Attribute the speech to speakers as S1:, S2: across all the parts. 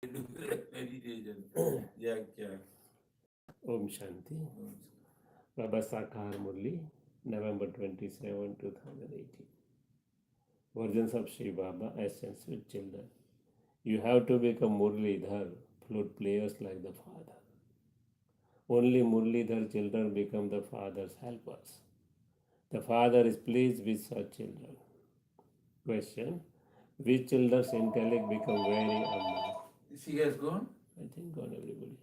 S1: meditation. Yeah, yeah.
S2: Om Shanti. Baba Sakarurli, November 27, 2018. Versions of Sri Baba, Essence with Children. You have to become Murlidhar, flute players like the Father. Only Murlidhar children become the Father's helpers. The Father is pleased with such children. Question: which children's intellect become very humble?
S1: She has gone?
S2: I think gone everybody.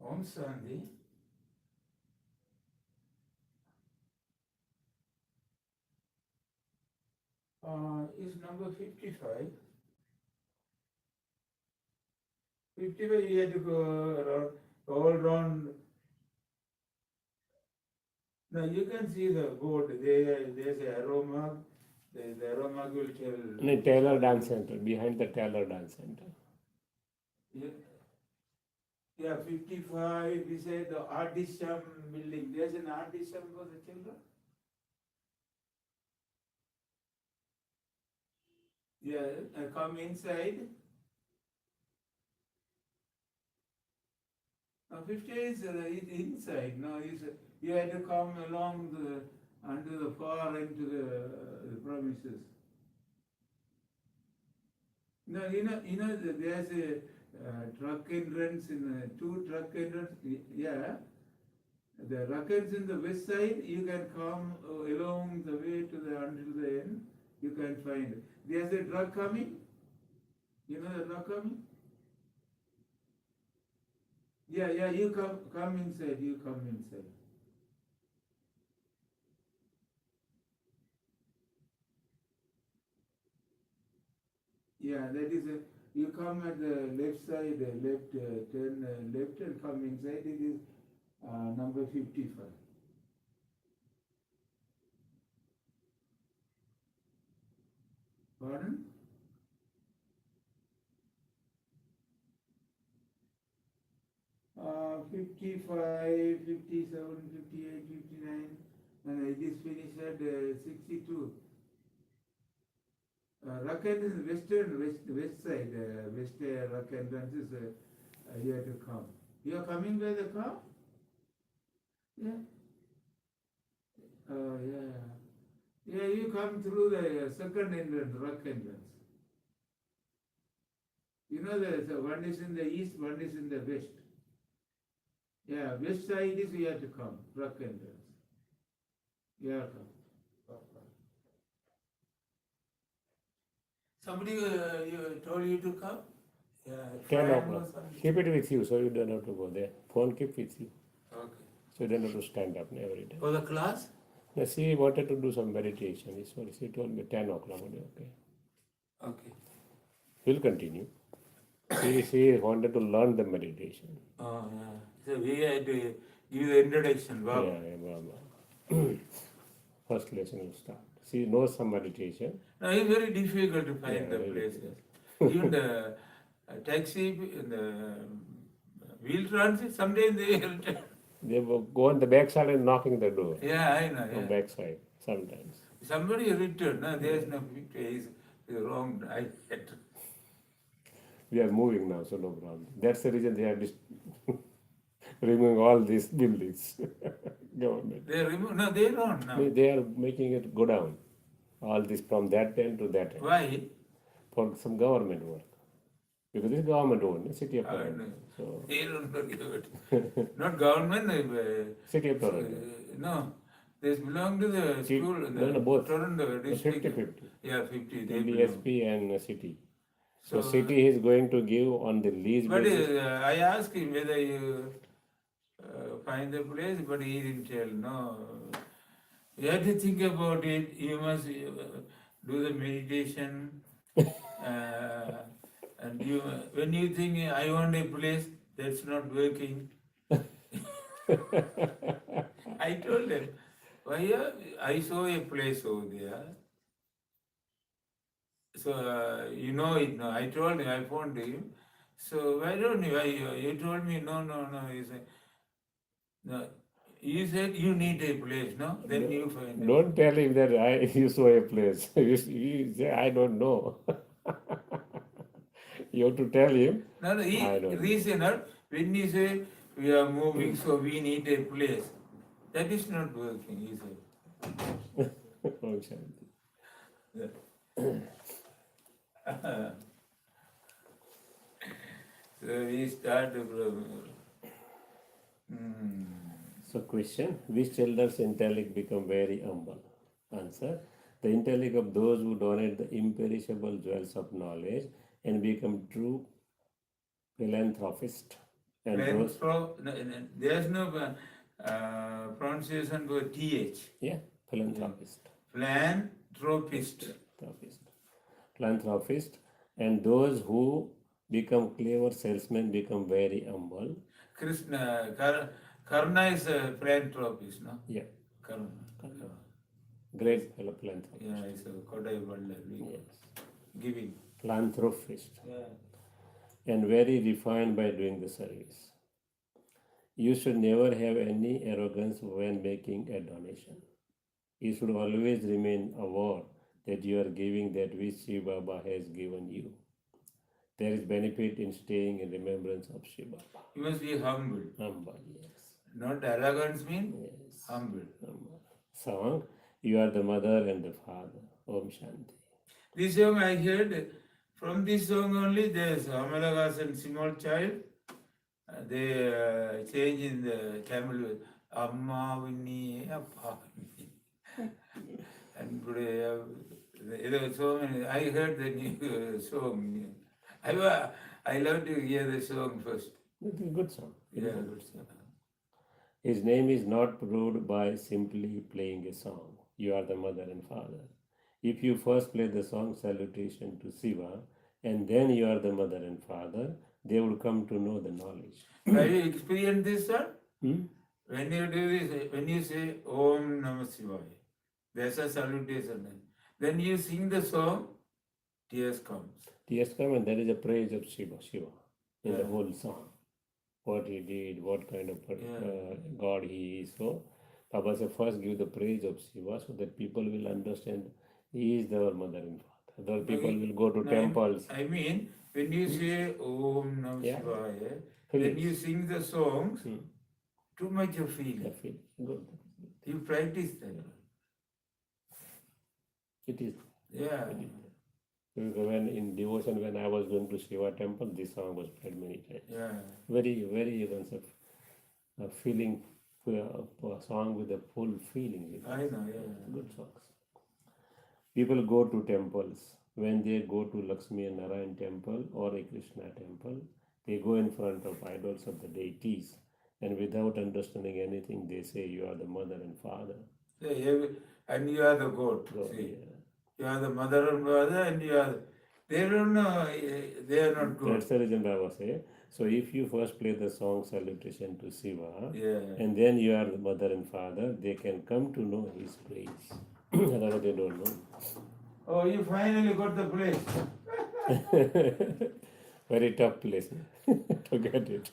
S1: Om Shanti. Is number 55. 55, you had to go around, all round. Now you can see the board. There's a arrow mark. The arrow mark will tell.
S2: In a Taylor Dance Center, behind the Taylor Dance Center.
S1: Yeah, yeah, 55. We said the artisan building. There's an artisan for the children. Yeah, come inside. 50 is inside. No, you had to come along unto the far end to the premises. No, there's a truck entrance two truck entrance. Yeah, the truck entrance in the west side. You can come along the way to the until the end. You can find it. There's a truck coming. You know the truck coming. Yeah, yeah. You come inside. You come inside. Yeah, that is you come at the left side, left turn left and come inside. It is number 55. Pardon? 55, 57, 58, 59, and it is finished at 62. Rakan is west side, west Rakan is here to come. You are coming by the car? Yeah. Yeah. Yeah, you come through the second entrance, rock entrance. You know, the one is in the east, one is in the west. Yeah, west side is you have to come, rock entrance. You have to come. Somebody told you to come? Yeah,
S2: 10
S1: Fran or
S2: o'clock.
S1: something.
S2: Keep it with you so you don't have to go there. Phone keep with you.
S1: Okay.
S2: So you don't have to stand up every day.
S1: For the class?
S2: Now, she wanted to do some meditation. So she told me 10 o'clock. Okay.
S1: Okay.
S2: We'll continue. She wanted to learn the meditation.
S1: Oh, yeah. So we had to give the introduction, Bob.
S2: Yeah, Baba. First lesson will start. She knows some meditation.
S1: No, it's very difficult to find
S2: Yeah,
S1: the
S2: very
S1: places. Even the taxi, the wheel transit, sometimes they
S2: They will go on the back side and knocking the door.
S1: Yeah, I know.
S2: On
S1: Yeah.
S2: back side sometimes.
S1: Somebody returned. No, there is no picture. It's wrong. I had.
S2: We are moving now, so no problem. That's the reason they are removing all these buildings. Government.
S1: They remove. No, they don't now.
S2: They are making it go down. All this from that end to that end.
S1: Why?
S2: For some government work. Because this is government owned, city of
S1: I don't
S2: Toronto.
S1: know.
S2: So
S1: They don't know it. Not government.
S2: city of Toronto.
S1: No, they belong to the school.
S2: No, both.
S1: Toronto district.
S2: 50-50.
S1: Yeah, 50. They belong.
S2: DSP and city. So,
S1: So,
S2: city is going to give on the lease
S1: but
S2: basis.
S1: I asked him whether you find the place, but he didn't tell. No, you have to think about it. You must do the meditation, and when you think I want a place that's not working, I told him, why? I saw a place over there. So you know it now. I told him, I phoned him. So why don't you? You told me no. He said, no. You said you need a place, no? Then you find.
S2: Don't tell him that you saw a place. You say, I don't know. You have to tell him.
S1: No, no,
S2: I don't know.
S1: reasoner, when you say we are moving, so we need a place, that is not working, he said.
S2: Om Shanti.
S1: So we start from.
S2: So question, which elders' intellect become very humble? Answer, the intellect of those who donate the imperishable jewels of knowledge and become true philanthropists. And those,
S1: There's no pronunciation for TH.
S2: yeah, philanthropist.
S1: Philanthropist.
S2: Philanthropist. And those who become clever salesmen become very humble.
S1: Karna is a philanthropist, no?
S2: Yeah.
S1: Karna.
S2: Great philanthropist.
S1: Yeah, it's a Kodai Balla.
S2: Yes.
S1: Giving.
S2: Philanthropist.
S1: Yeah.
S2: And very refined by doing the service. You should never have any arrogance when making a donation. You should always remain aware that you are giving that which Shiv Baba has given you. There is benefit in staying in remembrance of Shiv Baba.
S1: You must be humble.
S2: Humble, yes.
S1: Not arrogance means
S2: Yes.
S1: humble.
S2: Song, you are the mother and the father. Om Shanti.
S1: This song I heard, from this song only there's Amalagas and small child. They change in the Tamil with Amma Vinni Appa Vinni. And there are so many. I heard the new song. I love to hear the song first.
S2: It's a good song.
S1: Yeah, good song.
S2: His name is not proved by simply playing a song. You are the mother and father. If you first play the song Salutation to Shiva, and then you are the mother and father, they will come to know the knowledge.
S1: Have you experienced this, sir?
S2: Hmm?
S1: When you do this, when you say Om Namah Shivaya, there's a salutation. Then you sing the song, tears comes.
S2: Tears come and there is a praise of Shiva in the whole song. What he did, what kind of God he is. So, Baba said, first give the praise of Shiva so that people will understand he is our mother and father. The people will go to temples.
S1: I mean, when you say Om Namah Shivaya, then you sing the songs, too much of feeling.
S2: Good.
S1: You practice that.
S2: It is.
S1: Yeah.
S2: When in devotion, when I was going to Shiva temple, this song was played many times.
S1: Yeah.
S2: Very, very concept, feeling, a song with a full feeling.
S1: I know, yeah.
S2: Good songs. People go to temples. When they go to Lakshmi and Narayan temple or a Krishna temple, they go in front of idols of the deities, and without understanding anything, they say, you are the mother and father.
S1: Yeah, and you are the God. See.
S2: Yeah.
S1: You are the mother and father, and you are. They don't know. They are not good.
S2: That's the reason Baba say. So if you first play the song Salutation to Shiva,
S1: Yeah.
S2: and then you are the mother and father, they can come to know his praise. Otherwise they don't know.
S1: Oh, you finally got the place.
S2: Very tough place to get it.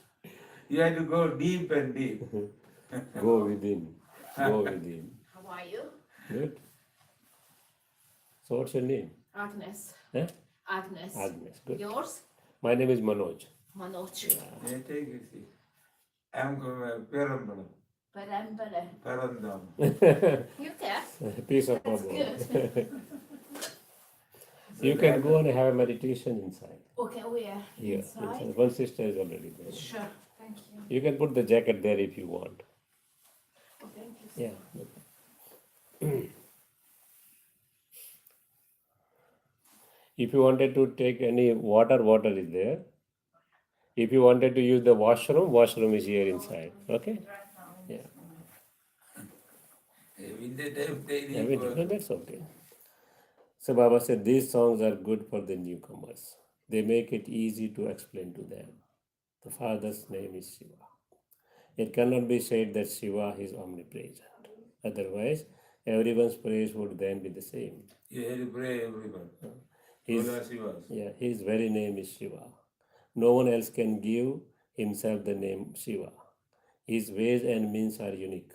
S1: You had to go deep and deep.
S2: Go within. Go within.
S3: How are you?
S2: Good. So what's your name?
S3: Agnes.
S2: Huh?
S3: Agnes.
S2: Agnes. Good.
S3: Yours?
S2: My name is Manoj.
S3: Manoj.
S1: Yeah, take a seat. I'm from Perambala. Parandam.
S3: You can.
S2: Peace of
S3: That's
S2: God.
S3: good.
S2: You can go and have a meditation inside.
S3: Okay, we are
S2: Here,
S3: inside.
S2: One sister is already there.
S3: Sure. Thank you.
S2: You can put the jacket there if you want.
S3: Oh, thank you.
S2: Yeah. If you wanted to take any water, water is there. If you wanted to use the washroom, washroom is here inside. Okay? Yeah.
S1: In the time they
S2: Yeah,
S1: need
S2: no, that's okay. So Baba said these songs are good for the newcomers. They make it easy to explain to them. The Father's name is Shiva. It cannot be said that Shiva is omnipresent. Otherwise, everyone's praise would then be the same.
S1: You have to pray everyone.
S2: His,
S1: All are Shivas.
S2: yeah, his very name is Shiva. No one else can give himself the name Shiva. His ways and means are unique.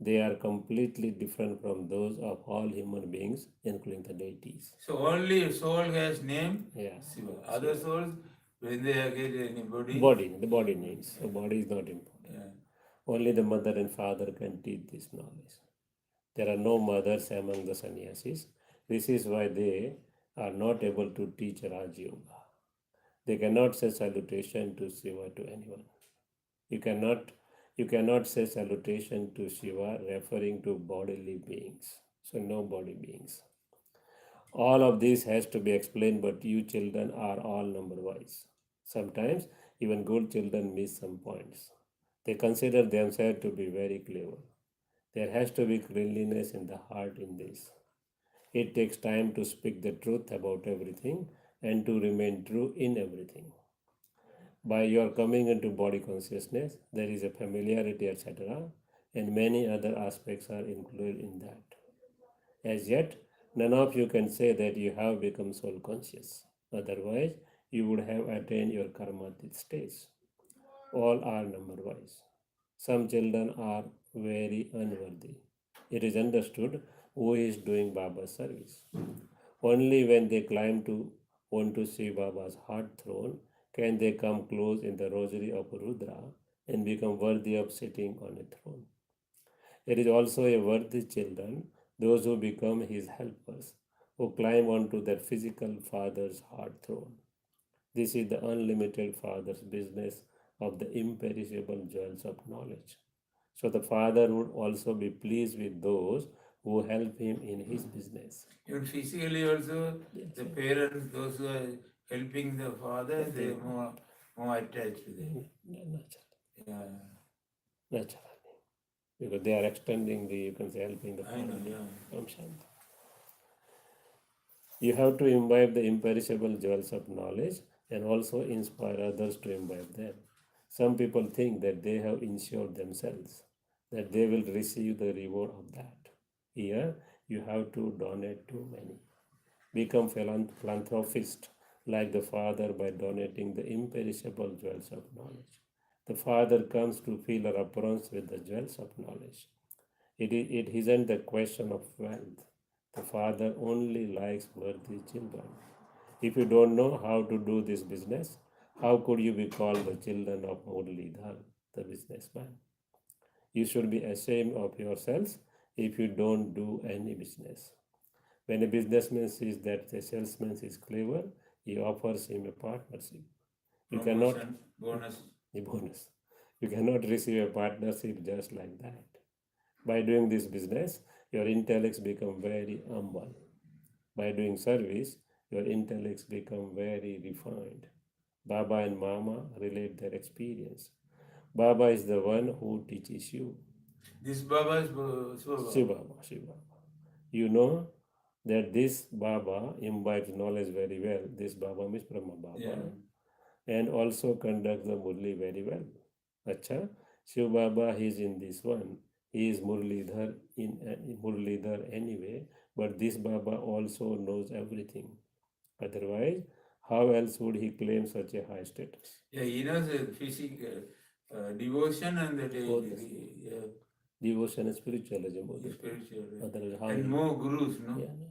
S2: They are completely different from those of all human beings, including the deities.
S1: So only soul has name
S2: Yeah.
S1: Shiva. Other souls, when they get any body.
S2: The body needs. So body is not important.
S1: Yeah.
S2: Only the mother and father can teach this knowledge. There are no mothers among the sannyasis. This is why they are not able to teach Raj Yoga. They cannot say salutation to Shiva to anyone. You cannot say salutation to Shiva referring to bodily beings. So no body beings. All of this has to be explained, but you children are all number wise. Sometimes even good children miss some points. They consider themselves to be very clever. There has to be cleanliness in the heart in this. It takes time to speak the truth about everything and to remain true in everything. By your coming into body consciousness, there is a familiarity, etc., and many other aspects are included in that. As yet, none of you can say that you have become soul conscious. Otherwise, you would have attained your karmatic stage. All are number wise. Some children are very unworthy. It is understood who is doing Baba's service. Only when they climb to onto see Baba's heart throne can they come close in the rosary of Rudra and become worthy of sitting on a throne. There is also a worthy children, those who become his helpers, who climb onto their physical father's heart throne. This is the unlimited father's business of the imperishable jewels of knowledge. So the father would also be pleased with those who help him in his business.
S1: Even physically also, the parents, those who are helping the father, they are more attached to them. Yeah.
S2: Naturally. Because they are extending the, you can say, helping the
S1: I know,
S2: father.
S1: yeah.
S2: Om Shanti. You have to imbibe the imperishable jewels of knowledge and also inspire others to imbibe them. Some people think that they have insured themselves, that they will receive the reward of that. Here, you have to donate to many. Become philanthropist like the Father by donating the imperishable jewels of knowledge. The Father comes to fill our aprons with the jewels of knowledge. It isn't the question of wealth. The Father only likes worthy children. If you don't know how to do this business, how could you be called the children of Murlidhar, the businessman? You should be ashamed of yourselves if you don't do any business. When a businessman sees that the salesman is clever, he offers him a partnership. You cannot
S1: bonus.
S2: The bonus. You cannot receive a partnership just like that. By doing this business, your intellects become very humble. By doing service, your intellects become very refined. Baba and Mama relate their experience. Baba is the one who teaches you.
S1: This Baba is
S2: Shiv Baba, Shiv Baba. You know that this Baba imbibes knowledge very well. This Baba means Brahma Baba.
S1: Yeah.
S2: And also conducts the Murli very well. Acha, Shiv Baba is in this one. He is Murlidhar Murlidhar anyway, but this Baba also knows everything. Otherwise, how else would he claim such a high status?
S1: Yeah, he knows the physical devotion and the
S2: Devotion and spiritualism.
S1: spiritual.
S2: Otherwise, how
S1: And more gurus, no?
S2: Yeah, no.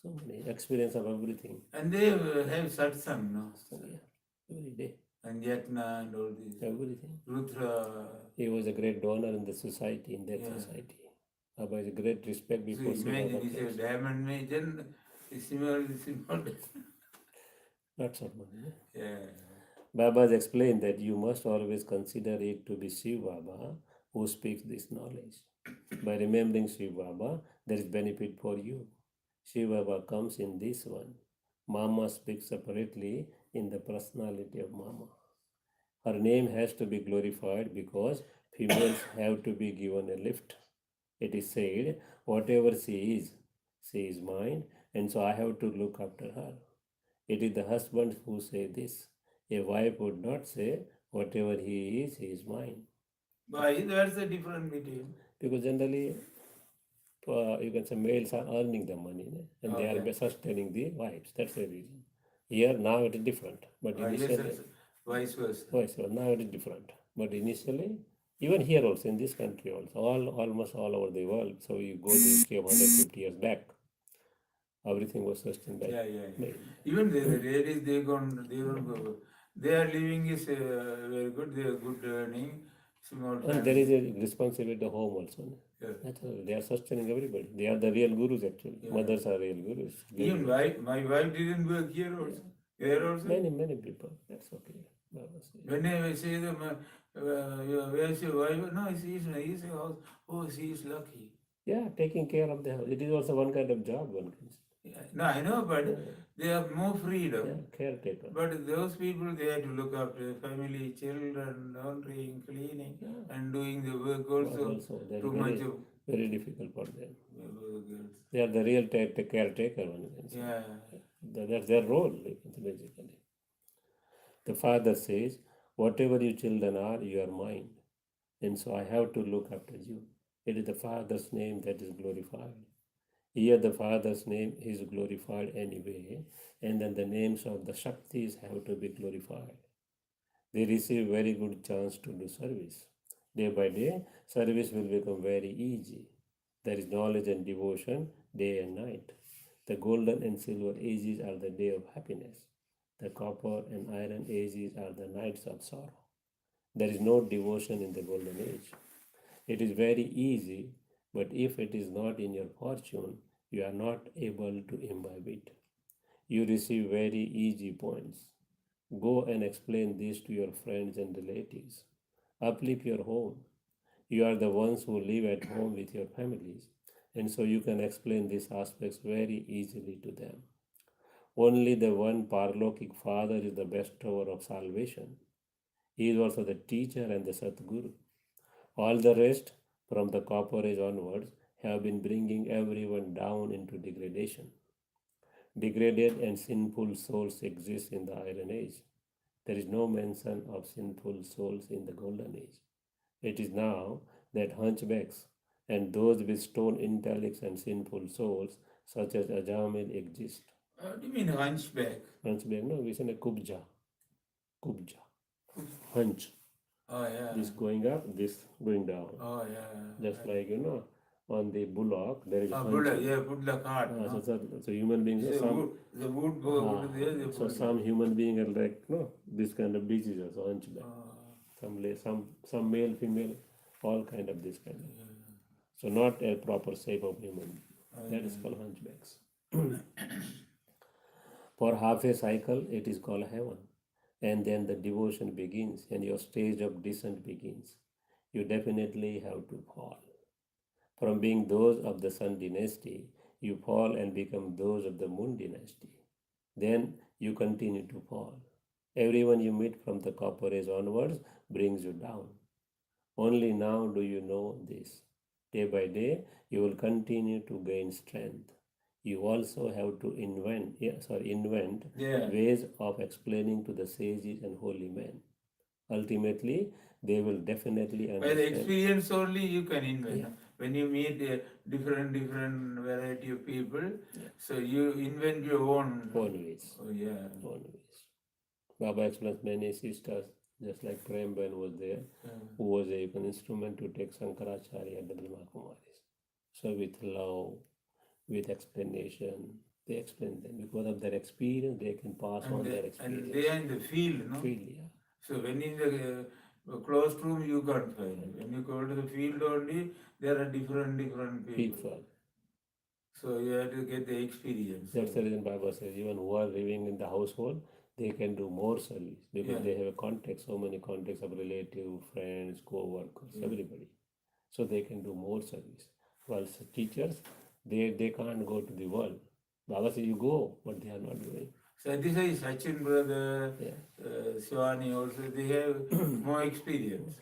S2: So many experience of everything.
S1: And they have satsang, no?
S2: So, yeah, every day.
S1: And yatna and all this.
S2: Everything.
S1: Rudra.
S2: He was a great donor in the society, in that society. Baba is a great respect before
S1: So imagine, he said, diamond maiden is similar.
S2: Lots of money.
S1: Yeah.
S2: Baba has explained that you must always consider it to be Shiv Baba who speaks this knowledge. By remembering Shiv Baba, there is benefit for you. Shiv Baba comes in this one. Mama speaks separately in the personality of Mama. Her name has to be glorified because females have to be given a lift. It is said, whatever she is mine, and so I have to look after her. It is the husband who say this. A wife would not say, whatever he is mine.
S1: Why? That's the difference between.
S2: Because generally, you can say males are earning the money and they are sustaining the wives. That's the reason. Here, now it is different. But initially,
S1: Vice versa.
S2: now it is different. But initially, Even here also, in this country also, almost all over the world. So you go the history of 150 years back, everything was sustained by.
S1: Yeah. Even the ladies, they don't go. Their living is very good. They are good earning, small
S2: And there is
S1: family.
S2: a responsibility at the home also. No?
S1: Yeah.
S2: That's all. They are sustaining everybody. They are the real gurus actually.
S1: Yeah.
S2: Mothers are real gurus.
S1: Even my wife didn't work here also. Here also.
S2: Many people. That's okay. Baba says.
S1: When I say them, where's your wife? No, she's house. Oh, she is lucky.
S2: Yeah, taking care of the house. It is also one kind of job, one can say.
S1: Yeah. No, I know, but they have more freedom.
S2: Yeah, caretaker.
S1: But those people, they have to look after family, children, laundry, cleaning, and doing the work also.
S2: That
S1: Too
S2: is
S1: much of
S2: very difficult for them.
S1: girls.
S2: They are the real caretaker, one can say.
S1: Yeah.
S2: That's their role, basically. The father says, whatever you children are, you are mine. And so I have to look after you. It is the Father's name that is glorified. Here the Father's name is glorified anyway, and then the names of the Shaktis have to be glorified. They receive very good chance to do service. Day by day, service will become very easy. There is knowledge and devotion day and night. The golden and silver ages are the day of happiness. The copper and iron ages are the nights of sorrow. There is no devotion in the golden age. It is very easy, but if it is not in your fortune, you are not able to imbibe it. You receive very easy points. Go and explain this to your friends and relatives. Uplift your home. You are the ones who live at home with your families, and so you can explain these aspects very easily to them. Only the one Parlokic Father is the bestower of salvation. He is also the teacher and the Satguru. All the rest, from the Copper Age onwards, have been bringing everyone down into degradation. Degraded and sinful souls exist in the Iron Age. There is no mention of sinful souls in the Golden Age. It is now that hunchbacks and those with stone intellects and sinful souls, such as Ajamil, exist.
S1: What do you mean hunchback?
S2: Hunchback, no, we say a kubja. Kubja. Hunch.
S1: Oh, yeah.
S2: This going up, this going down.
S1: Oh, yeah.
S2: Just like, on the bullock, there is a hunch.
S1: Put the cart.
S2: So human beings,
S1: The wood go there. They
S2: so
S1: put
S2: some human beings are like, this kind of diseases, hunchback. Some male, female, all kind of this kind of. So not a proper shape of human. That is called hunchbacks. For half a cycle, it is called heaven. And then the devotion begins and your stage of descent begins. You definitely have to fall. From being those of the Sun dynasty, you fall and become those of the Moon dynasty. Then you continue to fall. Everyone you meet from the Copper Age onwards brings you down. Only now do you know this. Day by day, you will continue to gain strength. You also have to invent ways of explaining to the sages and holy men. Ultimately, they will definitely
S1: By
S2: understand.
S1: the experience only you can invent. Yeah. When you meet a different variety of people, so you invent your own
S2: ways.
S1: Oh, yeah.
S2: Own ways. Baba explains many sisters, just like Prem Ben was there, who was an instrument to take Sankaracharya and the Brahma Kumaris. So with love, with explanation, they explain them. Because of their experience, they can pass on their experience.
S1: And they are in the field, no?
S2: Field, yeah.
S1: So when in the closed room, you can't find. When you go to the field only, there are different people. So you have to get the experience.
S2: That's the reason Baba says, even who are living in the household, they can do more service because they have a context, so many contacts of relatives, friends, co-workers, everybody. So they can do more service. While teachers, they can't go to the world. Baba says, you go, but they are not going.
S1: So this is Sachin brother, Shivani also, they have more experience.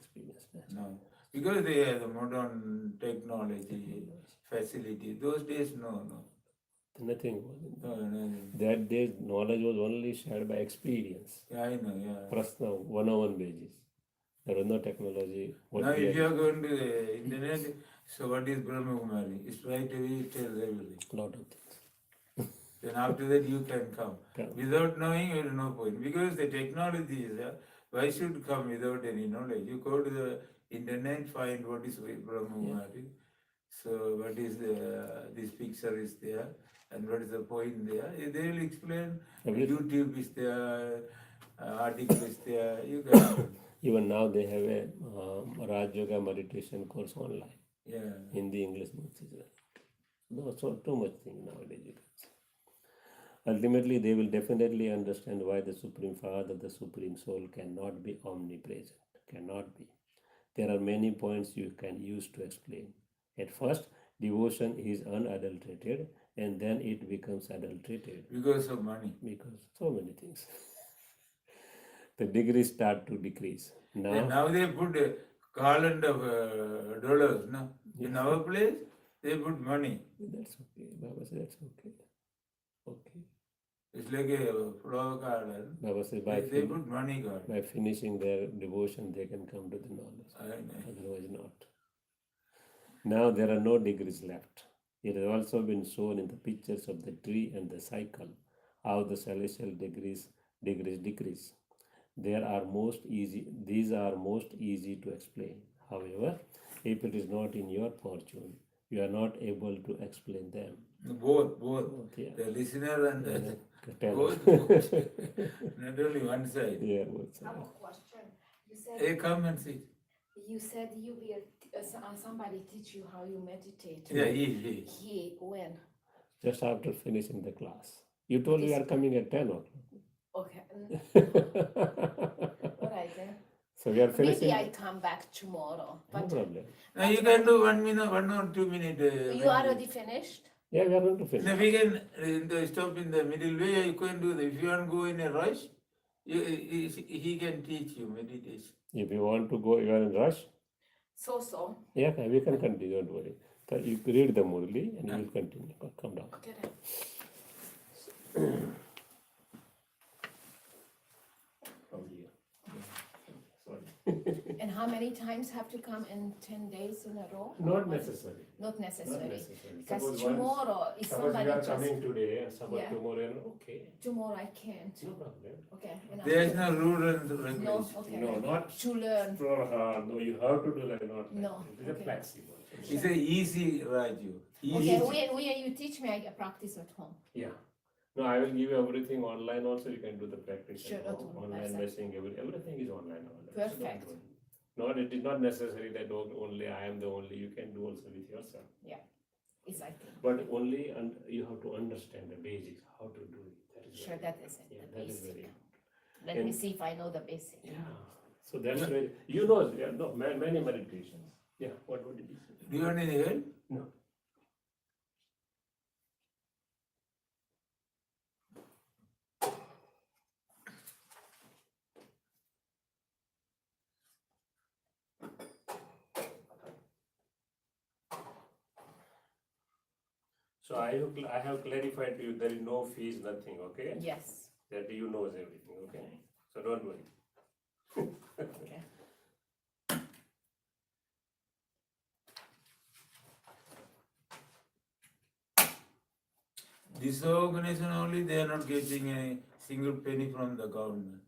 S1: No. Because they have the modern technology, facility. Those days, no.
S2: Nothing was in that day, knowledge was only shared by experience.
S1: Yeah, I know, yeah.
S2: Personal, one-on-one basis. There was no technology.
S1: Now, if you are going to the internet, so what is Brahma Kumari? It's right away, it tells everything.
S2: Lot of things.
S1: Then after that, you can come. Without knowing, there is no point. Because the technology is there, why should come without any knowledge? You go to the internet, find what is Brahmamari. So what is this picture is there and what is the point there. They will explain.
S2: Everything.
S1: YouTube is there, article is there. You can.
S2: Even now they have a Raj Yoga meditation course online.
S1: Yeah.
S2: Hindi, English, both is there. No, so too much thing nowadays. You can say. Ultimately, they will definitely understand why the Supreme Father, the Supreme Soul, cannot be omnipresent. Cannot be. There are many points you can use to explain. At first, devotion is unadulterated, and then it becomes adulterated
S1: Because of money.
S2: because so many things. The degrees start to decrease.
S1: And
S2: Now,
S1: now they put a garland of dollars. No? In our place, they put money.
S2: that's okay. Baba said that's okay. Okay.
S1: It's like a flower garden.
S2: Baba said
S1: They put money garden.
S2: by finishing their devotion, they can come to the knowledge.
S1: I know.
S2: Otherwise, not. Now there are no degrees left. It has also been shown in the pictures of the tree and the cycle how the celestial degrees decrease. These are most easy to explain. However, if it is not in your fortune, you are not able to explain them.
S1: Both.
S2: Yeah.
S1: The listener and the
S2: Tell.
S1: both. Not only one side.
S2: Yeah, both
S3: I have
S2: sides.
S3: a question. You said
S1: Hey, come and sit.
S3: you said you will somebody teach you how you meditate.
S1: Yeah, he.
S3: He when?
S2: Just after finishing the class. You told you are coming at 10 o'clock.
S3: Okay. All right then.
S2: So we are finishing.
S3: Maybe I come back tomorrow.
S2: No
S3: But
S2: problem.
S1: Now you can do 1 minute, 1 or 2 minutes.
S3: you already finished?
S2: Yeah, we are going to finish.
S1: Now we can stop in the middle way. You can do that. If you want to go in a rush, he can teach you meditation.
S2: If you want to go, you are in rush.
S3: So.
S2: Yeah, we can continue. Don't worry. So you read the Murli and you will continue. Come down.
S3: Okay then.
S2: From here. Sorry.
S3: And how many times have to come in 10 days in a row?
S2: Not necessary.
S3: Not necessary.
S2: Not necessary.
S3: Because
S2: Suppose
S3: tomorrow, if
S2: Suppose
S3: somebody
S2: you are
S3: just
S2: coming today and suppose
S3: Yeah.
S2: tomorrow, okay.
S3: tomorrow I can't.
S2: No problem.
S3: Okay. And
S1: There is
S3: after-
S1: no rule and
S3: No.
S1: regulation.
S3: Okay.
S2: No, not
S3: To learn.
S2: for her. No, you have to do like not.
S3: No,
S2: It is a
S3: okay.
S2: flexible.
S1: It's a easy Raju. Easy.
S3: Okay. When you teach me, I practice at home.
S2: Yeah. No, I will give you everything online also. You can do the practice.
S3: Sure,
S2: at
S3: at
S2: home.
S3: home.
S2: Online
S3: Perfect.
S2: messaging, everything is online nowadays. So don't
S3: Perfect.
S2: worry. Not, it is not necessary that only I am the only. You can do also with yourself.
S3: Exactly.
S2: But only you have to understand the basics, how to do it. That is
S3: Sure,
S2: very,
S3: that is it.
S2: yeah,
S3: the
S2: that is
S3: basic.
S2: very.
S3: Let me
S2: and-
S3: see if I know the basic.
S2: Yeah. So that's very. You know, yeah, no, many meditations. Yeah. What would it be?
S1: Do you want any help?
S2: No. So I have clarified to you there is no fees, nothing, okay?
S3: Yes.
S2: That you knows everything, okay? So don't worry.
S3: Okay.
S1: This organization only, they are not getting a single penny from the government.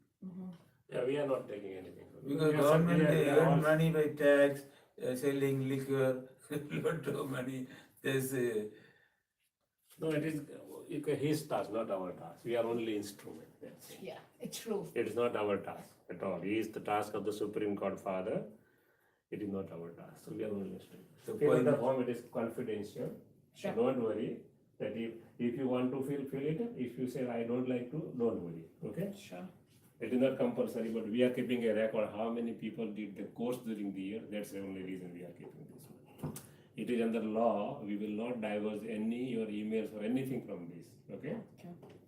S2: Yeah, we are not taking anything.
S1: Because
S2: We are
S1: government
S2: we are-
S1: they
S2: we are all-
S1: earn money by tax, selling liquor, lot of money. There's
S2: No, it is his task, not our task. We are only instrument. That's it.
S3: Yeah, it's true.
S2: It is not our task at all. He is the task of the Supreme God Father. It is not our task. So we are only instrument.
S1: The
S2: Here at the
S1: point-
S2: home, it is confidential. So
S3: Sure.
S2: don't worry that if you want to feel it. If you say I don't like to, don't worry. Okay.
S3: Sure.
S2: It is not compulsory, but we are keeping a record how many people did the course during the year. That's the only reason we are keeping this one. It is under law. We will not divulge any your emails or anything from this. Okay.
S3: Okay.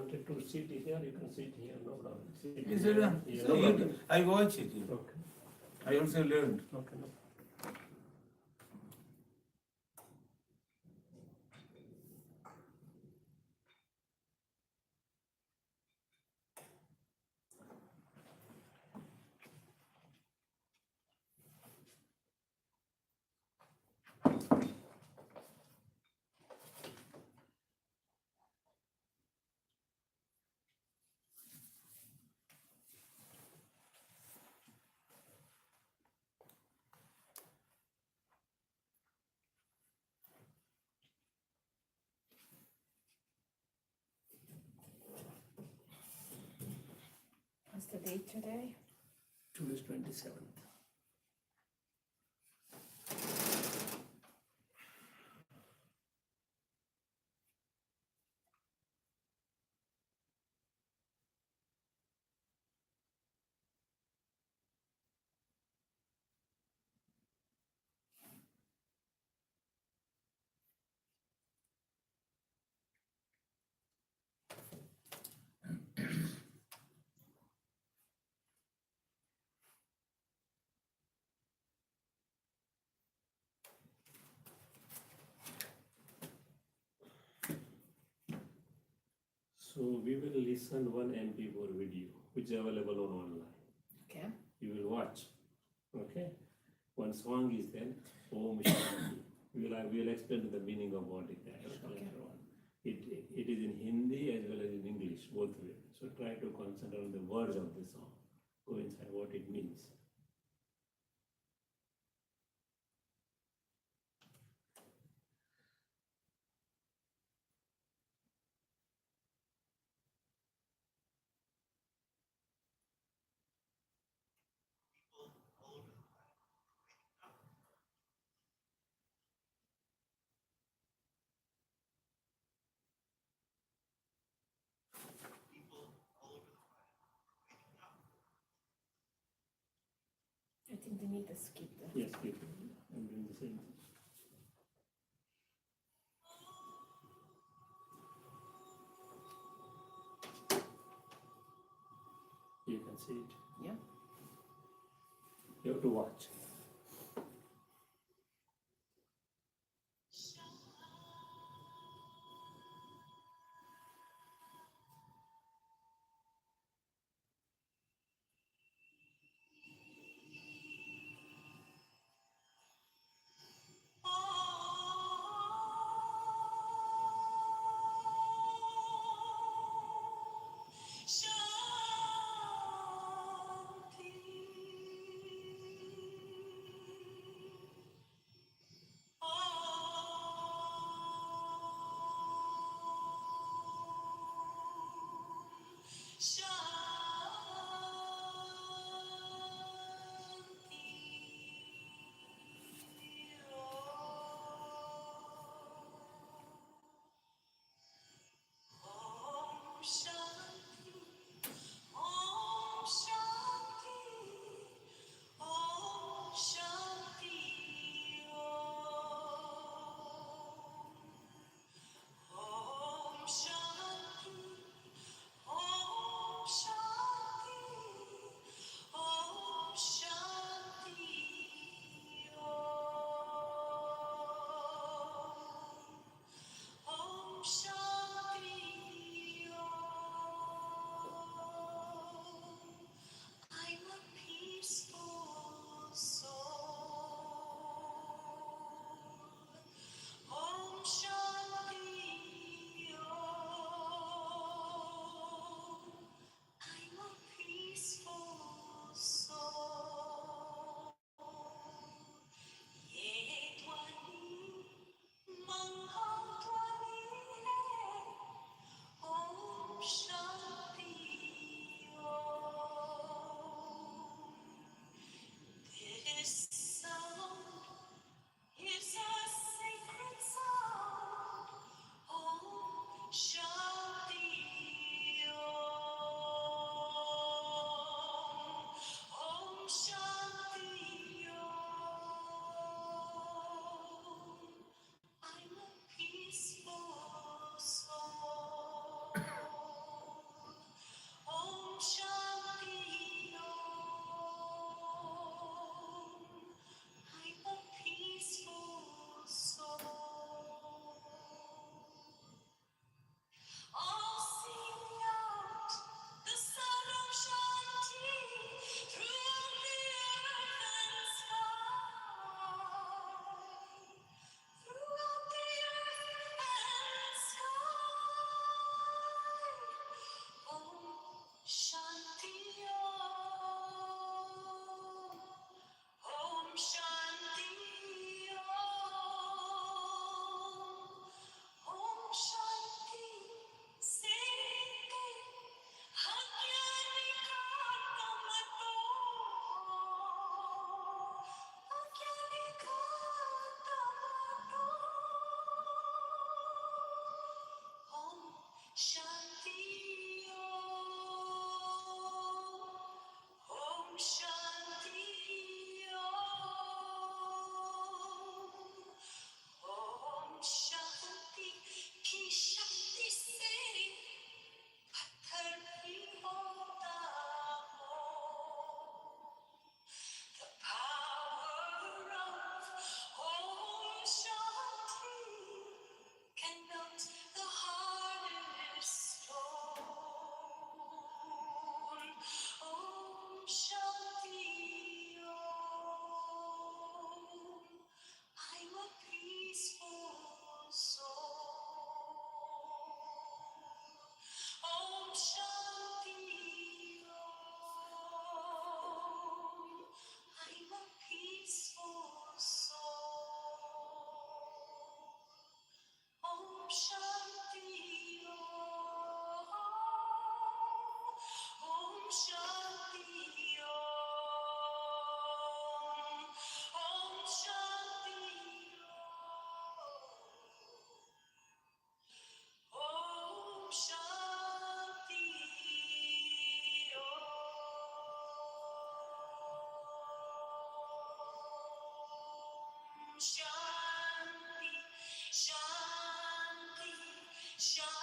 S2: wanted to sit here, you can sit here, no problem. Sit
S1: Yes,
S2: here,
S1: sir.
S2: here,
S1: So
S2: no problem.
S1: I watch it.
S2: Okay,
S1: I also learned.
S2: okay, no.
S3: What's the date today?
S2: Today is 27th. So we will listen one MP4 video which is available on online.
S3: Okay.
S2: You will watch. Okay. One song is then Om Shanti. We will explain the meaning of what is that later on. It is in Hindi as well as in English, both ways. So try to concentrate on the words of the song. Go inside what it means.
S3: I think they need to skip that.
S2: Yes, people. I'm doing the same thing. You can see it.
S3: Yeah.
S2: You have to watch.
S3: Shanti Om Shanti की शक्ति से पत्थर भी होता हो. The power of Om Shanti can melt the hardest stone. Om Shanti Om. I'm a peaceful soul. Om Shanti Om. I'm a peaceful soul. Om Shanti Om. Om Shanti Om. Om Shanti Om. Om Shanti Om. Shanti, Shanti, Shanti.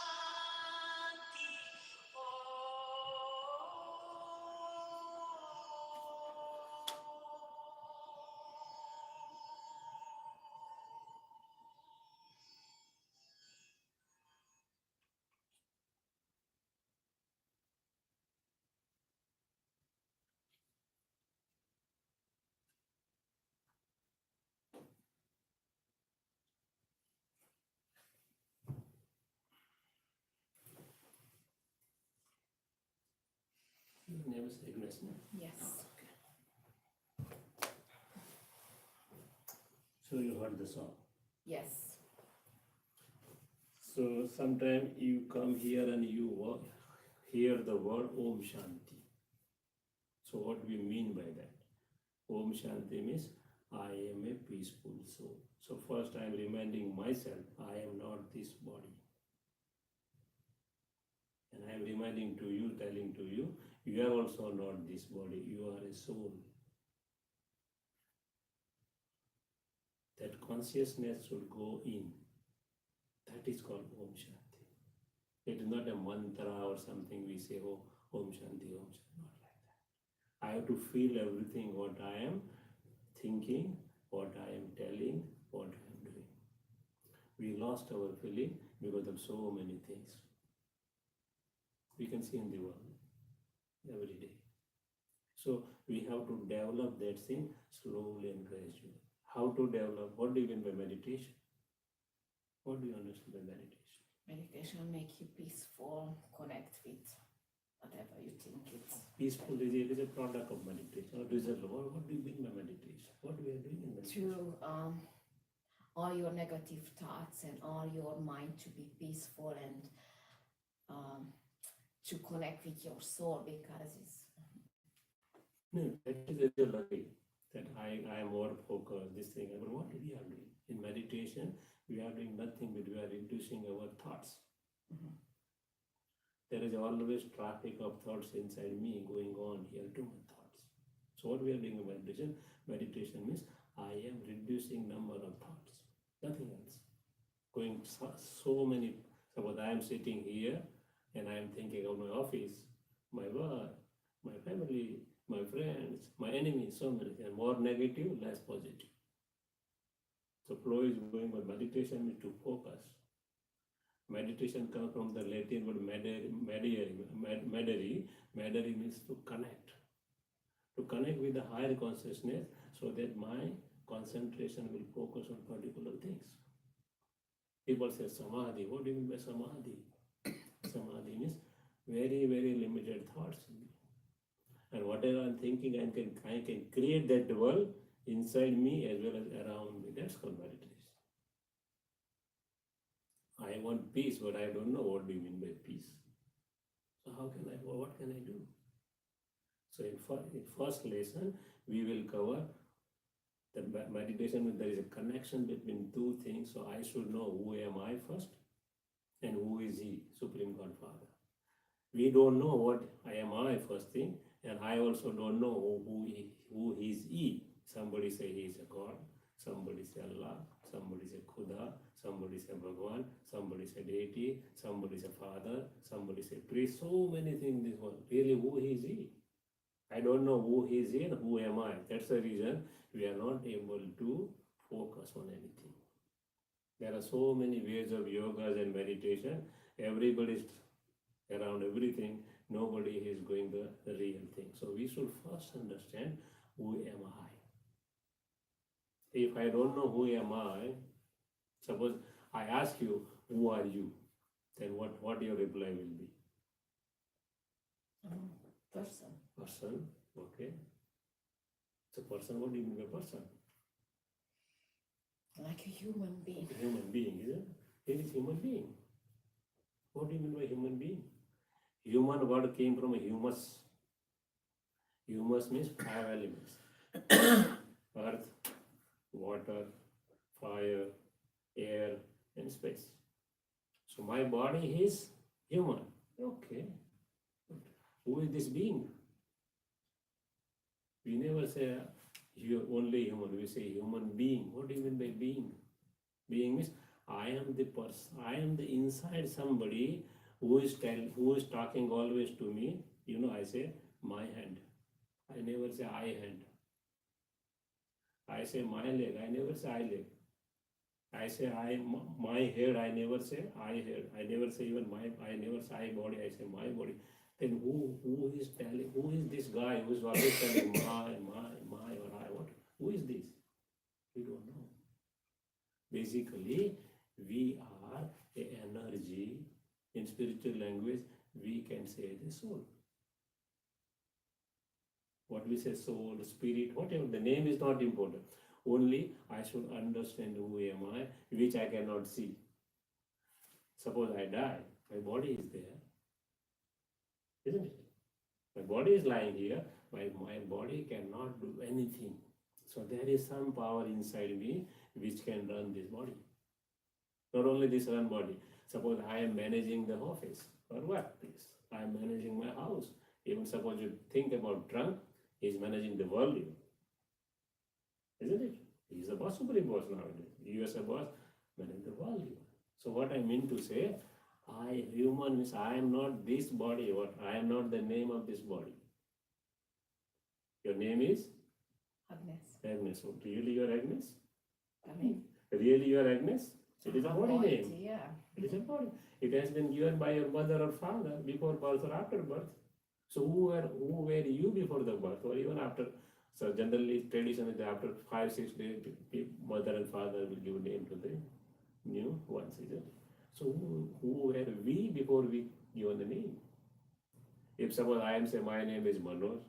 S2: Your name is Agnes, no?
S3: Yes.
S2: So you heard the song.
S3: Yes.
S2: So sometime you come here and you hear the word Om Shanti. So what we mean by that? Om Shanti means I am a peaceful soul. So first I am reminding myself I am not this body. And I am reminding to you, telling to you, you are also not this body, you are a soul. That consciousness should go in. That is called Om Shanti. It is not a mantra or something we say, oh, Om Shanti, Om Shanti, not like that. I have to feel everything what I am thinking, what I am telling, what I am doing. We lost our feeling because of so many things. We can see in the world every day. So we have to develop that thing slowly and gradually. How to develop? What do you mean by meditation? What do you understand by meditation?
S3: Meditation will make you peaceful, connect with whatever you think it's.
S2: Peaceful is a product of meditation. What do you mean by meditation? What we are doing in meditation?
S3: To all your negative thoughts and all your mind to be peaceful and to connect with your soul, because it's
S2: No, that is a lucky that I am more focused, this thing. But what we are doing? In meditation, we are doing nothing but we are reducing our thoughts. There is always traffic of thoughts inside me going on here, too many thoughts. So what we are doing in meditation? Meditation means I am reducing number of thoughts, nothing else. Going so many, suppose I am sitting here and I am thinking of my office, my work, my family, my friends, my enemies, so many things. More negative, less positive. So flow is going, but meditation is to focus. Meditation comes from the Latin word medere. Medere means to connect. To connect with the higher consciousness so that my concentration will focus on particular things. People say samadhi. What do you mean by samadhi? Samadhi means very, very limited thoughts. And whatever I'm thinking, I can create that world inside me as well as around me. That's called meditation. I want peace, but I don't know what do you mean by peace. So what can I do? So in first lesson, we will cover the meditation. There is a connection between two things. So I should know who am I first and who is He, Supreme God Father. We don't know what I am I first thing, And I also don't know who is he. Somebody say he is a God, somebody say Allah, somebody say Khuda, somebody say Bhagwan, somebody say deity, somebody say father, somebody say priest. So many things in this world. Really, who is he? I don't know who he is and who am I. That's the reason we are not able to focus on anything. There are so many ways of yogas and meditation. Everybody's around everything. Nobody is going the real thing. So we should first understand who am I. If I don't know who am I, suppose I ask you, who are you? Then what your reply will be?
S3: Person.
S2: Person, okay. So person, what do you mean by person?
S3: Like a human being.
S2: Human being, is it? It is human being. What do you mean by human being? Human word came from a humus. Humus means 5 elements. Earth, water, fire, air, and space. So my body is human. Okay. Who is this being? We never say you only human. We say human being. What do you mean by being? Being means I am the person. I am the inside somebody who is talking always to me. I say my hand. I never say I hand. I say my leg. I never say I leg. I say my head. I never say I head. I never say even my. I never say I body. I say my body. Then who is telling? Who is this guy who is always telling my or I? What? Who is this? We don't know. Basically, we are an energy. In spiritual language, we can say the soul. What we say, soul, spirit, whatever. The name is not important. Only I should understand who am I, which I cannot see. Suppose I die, my body is there, isn't it? My body is lying here, my body cannot do anything. So there is some power inside me which can run this body. Not only this run body. Suppose I am managing the office or workplace. I am managing my house. Even suppose you think about trunk, he is managing the volume. Isn't it? He is the boss, super boss nowadays. You as a boss, manage the volume. So what I mean to say, human means I am not this body. I am not the name of this body. Your name is?
S3: Agnes.
S2: Agnes. So really you are Agnes?
S3: I mean,
S2: Really you are Agnes? It is a body name.
S3: yeah.
S2: It is a body. It has been given by your mother or father before birth or after birth. So who were you before the birth or even after? So generally tradition is after 5-6 days, mother and father will give name to the new ones. So who were we before we given the name? If suppose I am say my name is Manoj,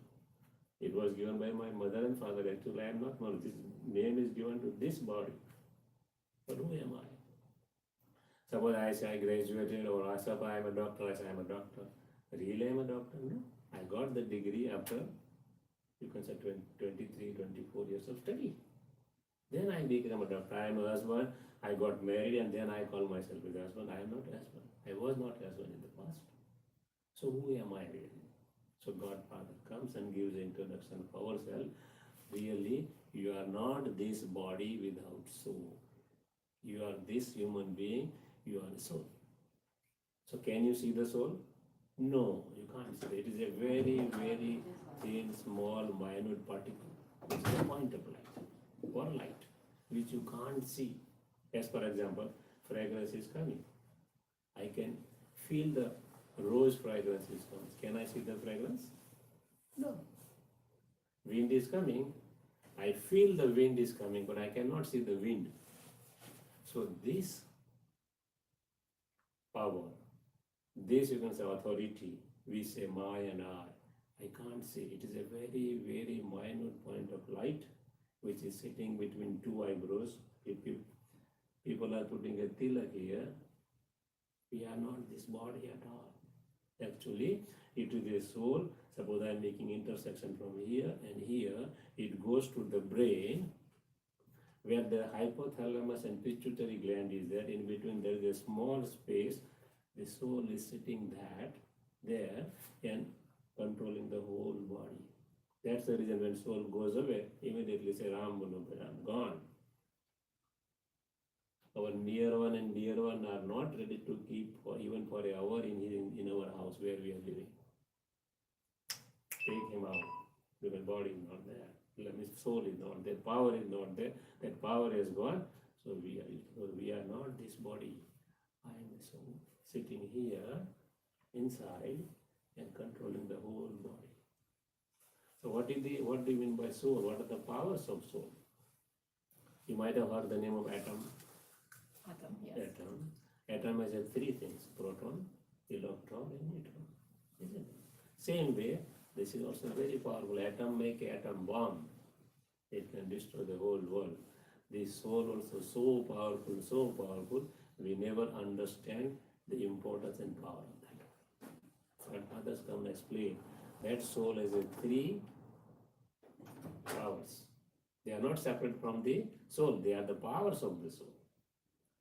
S2: it was given by my mother and father. Actually I am not Manoj. This name is given to this body. But who am I? Suppose I say I graduated or I say I am a doctor, I say I am a doctor. Really I am a doctor? No. I got the degree after, you can say 23, 24 years of study. Then I became a doctor. I am a husband. I got married and then I call myself a husband. I am not a husband. I was not a husband in the past. So who am I really? So Godfather comes and gives the introduction of ourselves. Really, you are not this body without soul. You are this human being. You are the soul. So can you see the soul? No, you can't see it. It is a very, very thin, small, minute particle, which is a point of light, or light, which you can't see. As for example, fragrance is coming. I can feel the rose fragrance is coming. Can I see the fragrance? No. Wind is coming. I feel the wind is coming, but I cannot see the wind. So this power, this you can say authority, we say my and I can't see. It is a very, very minute point of light which is sitting between two eyebrows. If people are putting a tilak here, we are not this body at all. Actually, it is the soul. Suppose I am making intersection from here and here, it goes to the brain where the hypothalamus and pituitary gland is there. In between there is a small space. The soul is sitting there, and controlling the whole body. That's the reason when soul goes away, immediately say Ram Bolo, I'm gone. Our near one and dear one are not ready to keep for even for an hour in our house where we are living. Take him out. Because body is not there. Soul is not there. Power is not there. That power is gone. So we are not this body. I am the soul sitting here inside and controlling the whole body. So what do you mean by soul? What are the powers of soul? You might have heard the name of atom.
S3: Atom, yes.
S2: Atom has three things: proton, electron, and neutron. Isn't it? Same way, this is also very powerful. Atom make atom bomb. It can destroy the whole world. This soul also so powerful, we never understand the importance and power of that. But others come and explain. That soul has three powers. They are not separate from the soul. They are the powers of the soul.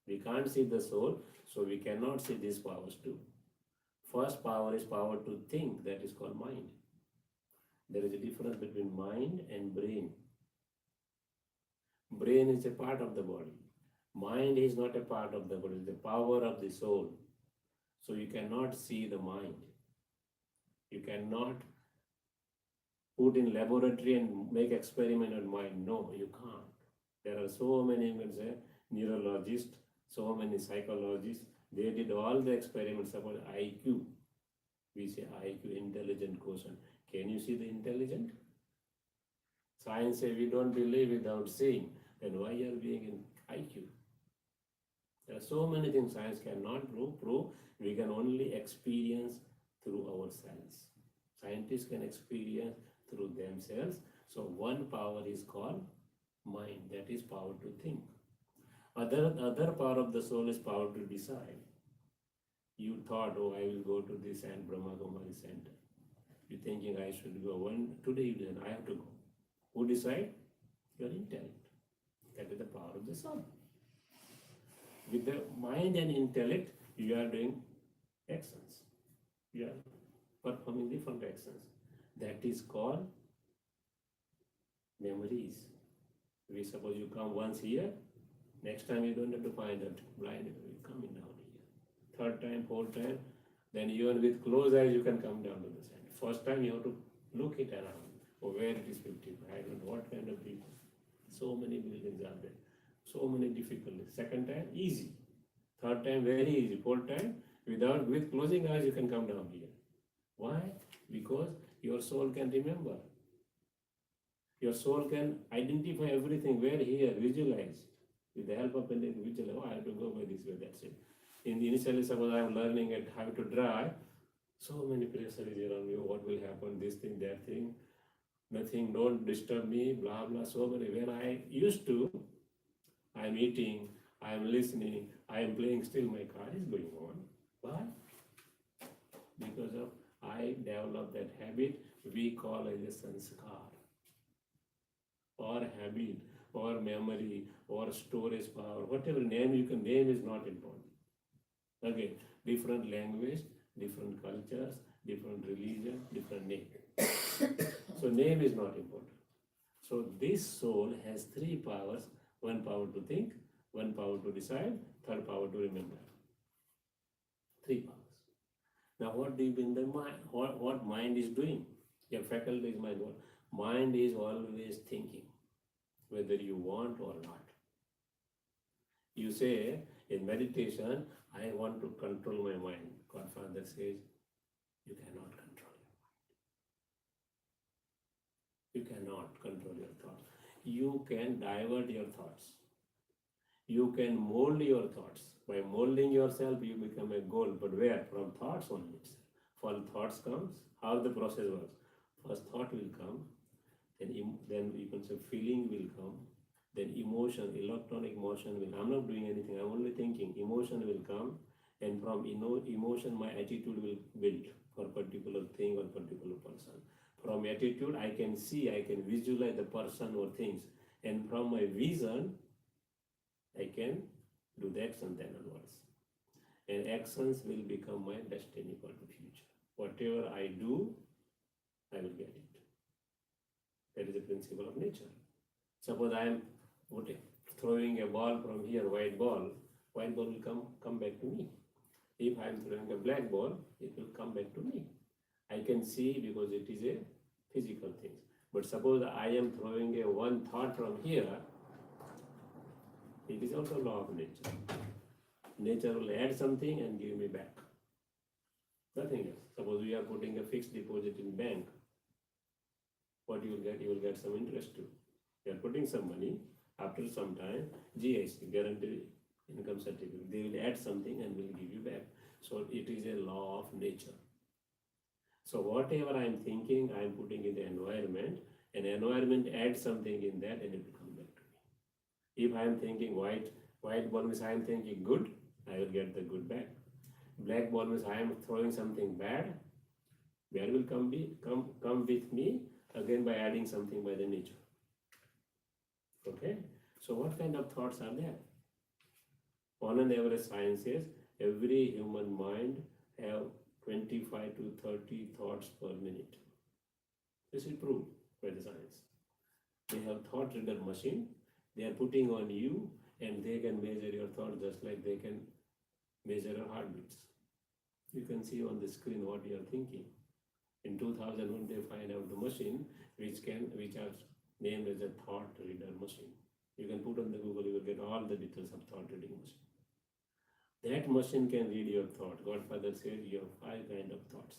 S2: We can't see the soul, so we cannot see these powers too. First power is power to think, that is called mind. There is a difference between mind and brain. Brain is a part of the body. Mind is not a part of the body, it's the power of the soul. So you cannot see the mind. You cannot put in laboratory and make experiment on mind. No, you can't. There are so many, you can say, neurologists, so many psychologists. They did all the experiments about IQ. We say IQ, intelligent quotient. Can you see the intelligent? Science says we don't believe without seeing. Then why are we in IQ? There are so many things science cannot prove. We can only experience through ourselves. Scientists can experience through themselves. So one power is called mind. That is power to think. Other power of the soul is power to decide. You thought, oh, I will go to this and Brahma Kumari center. You're thinking I should go. Today you didn't. I have to go. Who decide? Your intellect. That is the power of the soul. With the mind and intellect, you are doing actions. You are performing different actions. That is called memories. We suppose you come once here, next time you don't have to find that blind, you coming down here. Third time, fourth time, then even with closed eyes you can come down to the center. First time you have to look it around. Oh, where it is 55, I don't know what kind of people. So many buildings are there. So many difficulties. Second time, easy. Third time, very easy. Fourth time, with closing eyes you can come down here. Why? Because your soul can remember. Your soul can identify everything. Where here, visualize. With the help of an visualize, oh, I have to go by this way, that's it. Initially, suppose I am learning at how to drive, so many pressure is around me, what will happen, this thing, that thing, nothing, don't disturb me, blah, blah, so many. When I used to, I am eating, I am listening, I am playing, still my car is going on. Why? Because of I developed that habit we call as a sanskar, or habit, or memory, or storage power, whatever name you can name is not important. Again, different language, different cultures, different religion, different name. So name is not important. So this soul has three powers: one power to think, one power to decide, third power to remember. Three powers. Now what do you mean by mind? What mind is doing? Your faculty is mind. What? Mind is always thinking, whether you want or not. You say in meditation, I want to control my mind. Godfather says, you cannot control your mind. You cannot control your thoughts. You can divert your thoughts. You can mold your thoughts. By molding yourself, you become a gold. But where? From thoughts only. First thoughts comes. How the process works? First thought will come. Then you can say feeling will come. Then emotion, electronic motion will. I'm not doing anything. I'm only thinking. Emotion will come. And from emotion, my attitude will build for particular thing or particular person. From attitude, I can see, I can visualize the person or things. And from my vision, I can do the action then onwards. And actions will become my destiny for the future. Whatever I do, I will get it. That is the principle of nature. Suppose I am throwing a ball from here, white ball will come back to me. If I am throwing a black ball, it will come back to me. I can see because it is a physical thing. But suppose I am throwing a one thought from here, it is also law of nature. Nature will add something and give me back. Nothing else. Suppose we are putting a fixed deposit in bank, what you will get? You will get some interest too. You are putting some money, after some time, GIC, guaranteed income certificate, they will add something and will give you back. So it is a law of nature. So whatever I am thinking, I am putting in the environment, and environment adds something in that and it will come back to me. If I am thinking white ball means I am thinking good, I will get the good back. Black ball means I am throwing something bad, bad will come with me again by adding something by the nature. Okay, so what kind of thoughts are there? On an average, science says every human mind have 25 to 30 thoughts per minute. This is proved by the science. They have thought reader machine. They are putting on you, and they can measure your thought just like they can measure your heartbeats. You can see on the screen what you are thinking. In 2001, they find out the machine which are named as a thought reader machine. You can put on the Google, you will get all the details of thought reading machine. That machine can read your thought. Godfather says you have 5 kind of thoughts.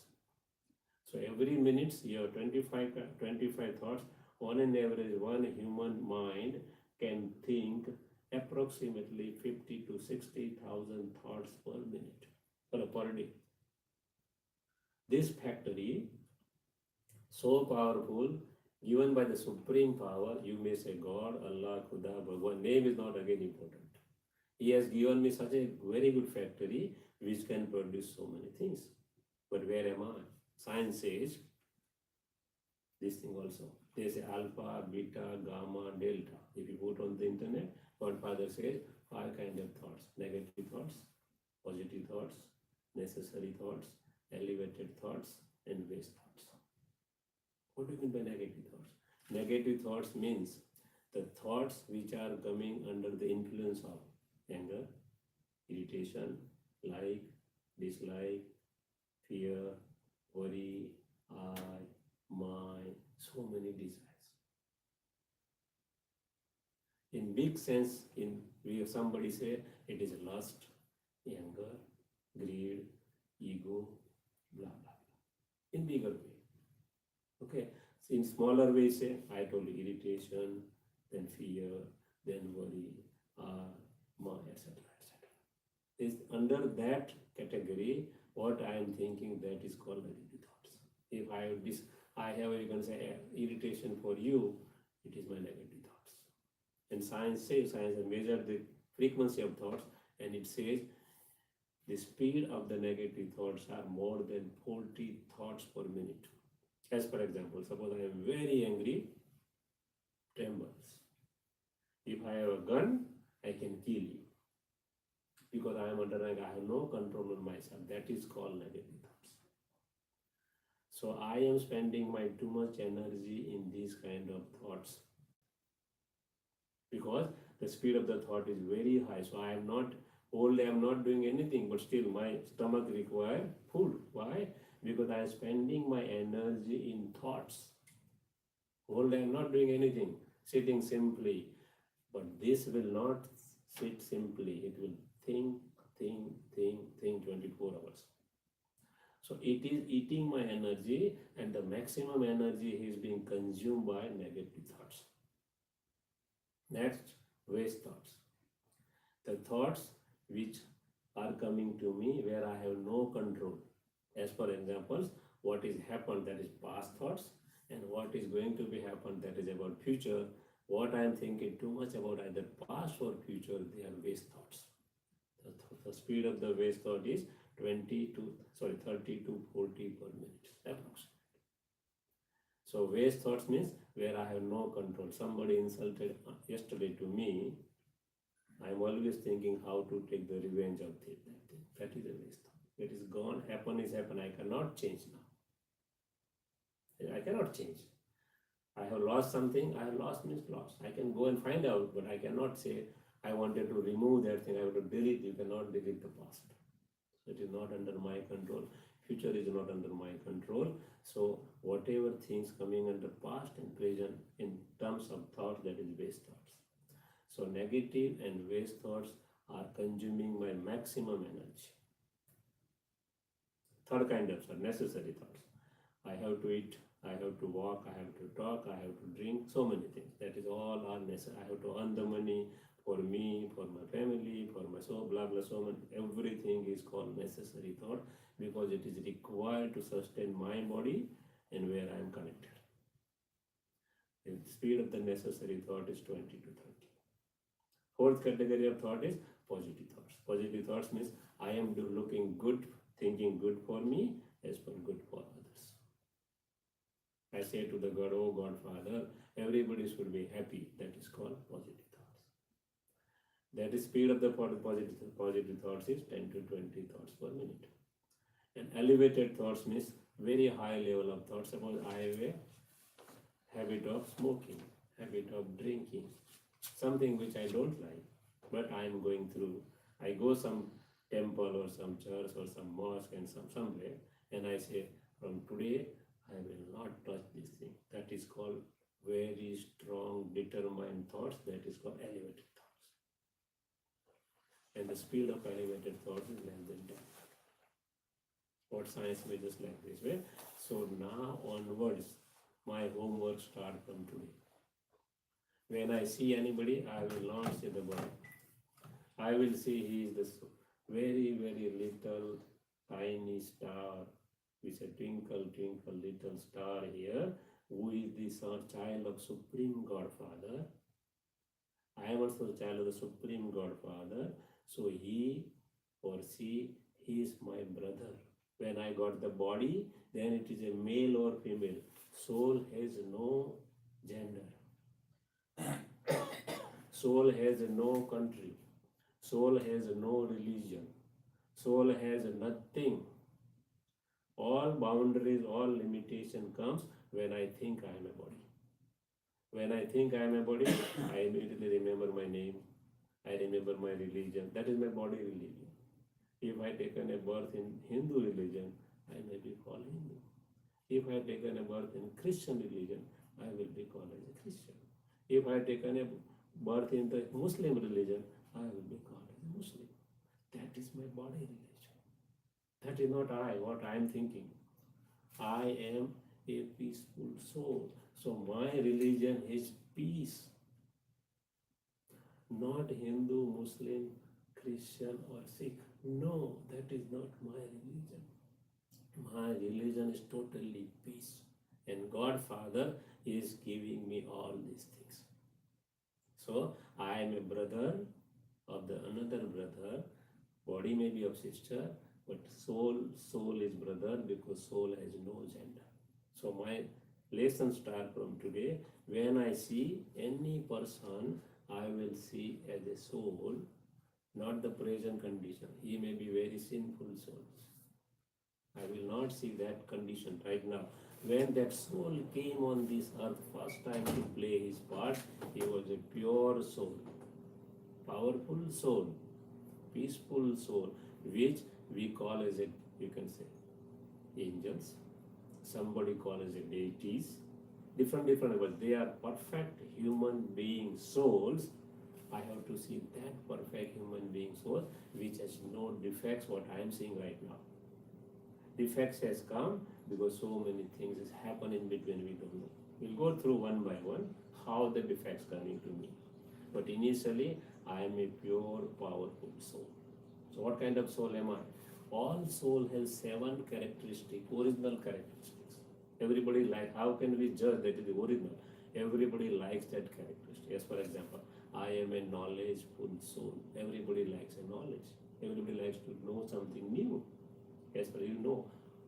S2: So every minute you have 25 thoughts. On an average, one human mind can think approximately 50 to 60,000 thoughts per minute or per day. This factory, so powerful, given by the supreme power, you may say God, Allah, Khuda, Bhagwan, name is not again important. He has given me such a very good factory which can produce so many things. But where am I? Science says this thing also. They say alpha, beta, gamma, delta. If you put on the internet, Godfather says 5 kind of thoughts. Negative thoughts, positive thoughts, necessary thoughts, elevated thoughts, and waste thoughts. What do you mean by negative thoughts? Negative thoughts means the thoughts which are coming under the influence of anger, irritation, like, dislike, fear, worry, so many desires. In big sense, somebody say it is lust, anger, greed, ego, blah, blah, blah. In bigger way. Okay. So in smaller way, say, I told you irritation, then fear, then worry, etc. etc. Is under that category, what I am thinking, that is called negative thoughts. If I have, you can say, irritation for you, it is my negative thoughts. And science has measured the frequency of thoughts, and it says the speed of the negative thoughts are more than 40 thoughts per minute. As per example, suppose I am very angry, trembles. If I have a gun, I can kill you. Because I am under anger, I have no control on myself. That is called negative thoughts. So I am spending my too much energy in these kind of thoughts. Because the speed of the thought is very high. So I am not doing anything, but still my stomach requires food. Why? Because I am spending my energy in thoughts. Whole day I am not doing anything, sitting simply. But this will not sit simply. It will think 24 hours. So it is eating my energy, and the maximum energy is being consumed by negative thoughts. Next, waste thoughts. The thoughts which are coming to me where I have no control. As for examples, what is happened, that is past thoughts, and what is going to be happened, that is about future. What I am thinking too much about either past or future, they are waste thoughts. The speed of the waste thought is 30 to 40 per minute, approximately. So waste thoughts means where I have no control. Somebody insulted yesterday to me. I am always thinking how to take the revenge of that thing. That is a waste thought. It is gone, happen is happen. I cannot change now. I cannot change. I have lost something, I have lost means lost. I can go and find out, but I cannot say I wanted to remove that thing, I want to delete. You cannot delete the past. So it is not under my control. Future is not under my control. So whatever things coming under past and present in terms of thoughts, that is waste thoughts. So negative and waste thoughts are consuming my maximum energy. Third kind of thought, necessary thoughts. I have to eat, I have to walk, I have to talk, I have to drink, so many things. That is all are necessary. I have to earn the money for me, for my family, for my soul, blah blah, so many. Everything is called necessary thought because it is required to sustain my body and where I am connected. The speed of the necessary thought is 20 to 30. Fourth category of thought is positive thoughts. Positive thoughts means I am looking good, thinking good for me as for good for others. I say to the God, oh God, Father, everybody should be happy. That is called positive thoughts. That is speed of the positive thoughts is 10 to 20 thoughts per minute. And elevated thoughts means very high level of thoughts. Suppose I have a habit of smoking, habit of drinking, something which I don't like, but I am going through. I go some temple or some church or some mosque and somewhere, and I say, from today I will not touch this thing. That is called very strong, determined thoughts. That is called elevated thoughts. And the speed of elevated thoughts is less than 10. What science measures like this way. So now onwards, my homework starts from today. When I see anybody, I will not see the body. I will see he is the very, very little tiny star. We say twinkle, twinkle, little star here. Who is the child of Supreme God Father? I am also the child of the Supreme God Father. So he or she, he is my brother. When I got the body, then it is a male or female. Soul has no gender. Soul has no country. Soul has no religion. Soul has nothing. All boundaries, all limitation comes when I think I am a body. When I think I am a body, I immediately remember my name. I remember my religion. That is my body religion. If I taken a birth in Hindu religion, I may be called Hindu. If I taken a birth in Christian religion, I will be called as a Christian. If I taken a birth in the Muslim religion, I will be called as a Muslim. That is my body religion. That is not I, what I am thinking. I am a peaceful soul. So my religion is peace. Not Hindu, Muslim, Christian or Sikh. No, that is not my religion. My religion is totally peace. And God Father is giving me all these things. So I am a brother of the another brother. Body may be of sister, but soul is brother because soul has no gender. So my lesson start from today. When I see any person, I will see as a soul, not the present condition. He may be very sinful souls. I will not see that condition right now. When that soul came on this earth first time to play his part, he was a pure soul, powerful soul, peaceful soul, which we call as a, you can say, angels. Somebody call as a deities. Different, but they are perfect human being souls. I have to see that perfect human being soul which has no defects, what I am seeing right now. Defects has come because so many things has happened in between, we don't know. We'll go through one by one how the defects coming to me. But initially, I am a pure, powerful soul. So what kind of soul am I? All soul has 7 characteristics, original characteristics. Everybody like, how can we judge that is the original? Everybody likes that characteristic. As for example, I am a knowledgeful soul. Everybody likes a knowledge. Everybody likes to know something new. As for you know,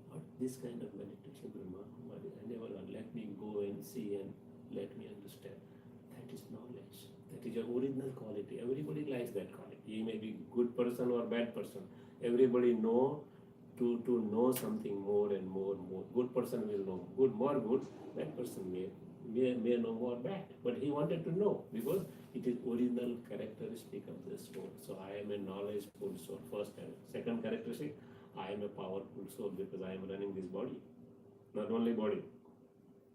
S2: what this kind of meditation, Brahma, I never let me go and see and let me understand. That is knowledge. That is your original quality. Everybody likes that quality. He may be good person or bad person. Everybody know to know something more and more and more. Good person will know good, more good. Bad person may know more bad. But he wanted to know because it is original characteristic of the soul. So I am a knowledgeful soul. First, second characteristic, I am a powerful soul because I am running this body. Not only body,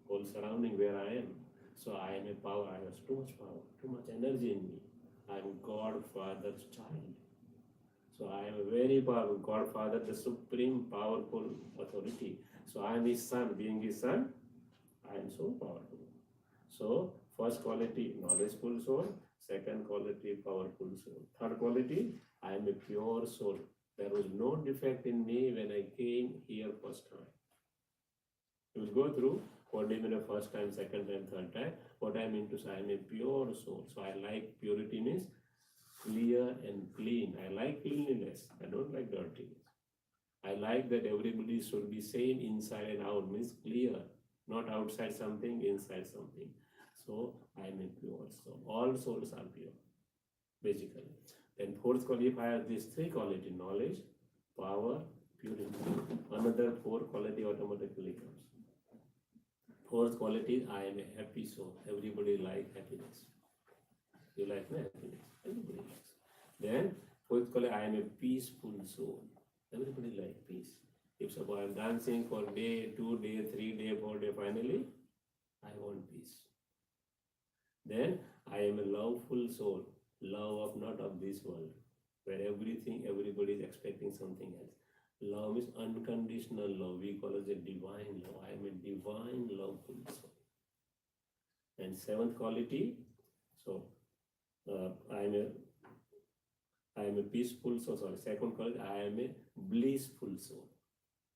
S2: whole surrounding where I am. So I am a power. I have too much power, too much energy in me. I am God Father's child. So I am a very powerful God Father, the supreme powerful authority. So I am his son. Being his son, I am so powerful. So first quality, knowledgeful soul. Second quality, powerful soul. Third quality, I am a pure soul. There was no defect in me when I came here first time. You will go through what do you mean first time, second time, third time. What I mean to say, I am a pure soul. So I like purity means clear and clean. I like cleanliness. I don't like dirtiness. I like that everybody should be same inside and out, means clear, not outside something, inside something. So I am a pure soul. All souls are pure, basically. Then fourth quality, if I have these three quality, knowledge, power, purity, another four quality automatically comes. Fourth quality, I am a happy soul. Everybody like happiness. You like my happiness. Everybody likes. Then fourth quality, I am a peaceful soul. Everybody like peace. If suppose I am dancing for day, 2 day, 3 day, 4 day, finally, I want peace. Then I am a loveful soul. Love of not of this world, where everybody is expecting something else. Love is unconditional love. We call it a divine love. I am a divine loveful soul. And seventh quality, so I am a peaceful soul. Sorry, second quality, I am a blissful soul.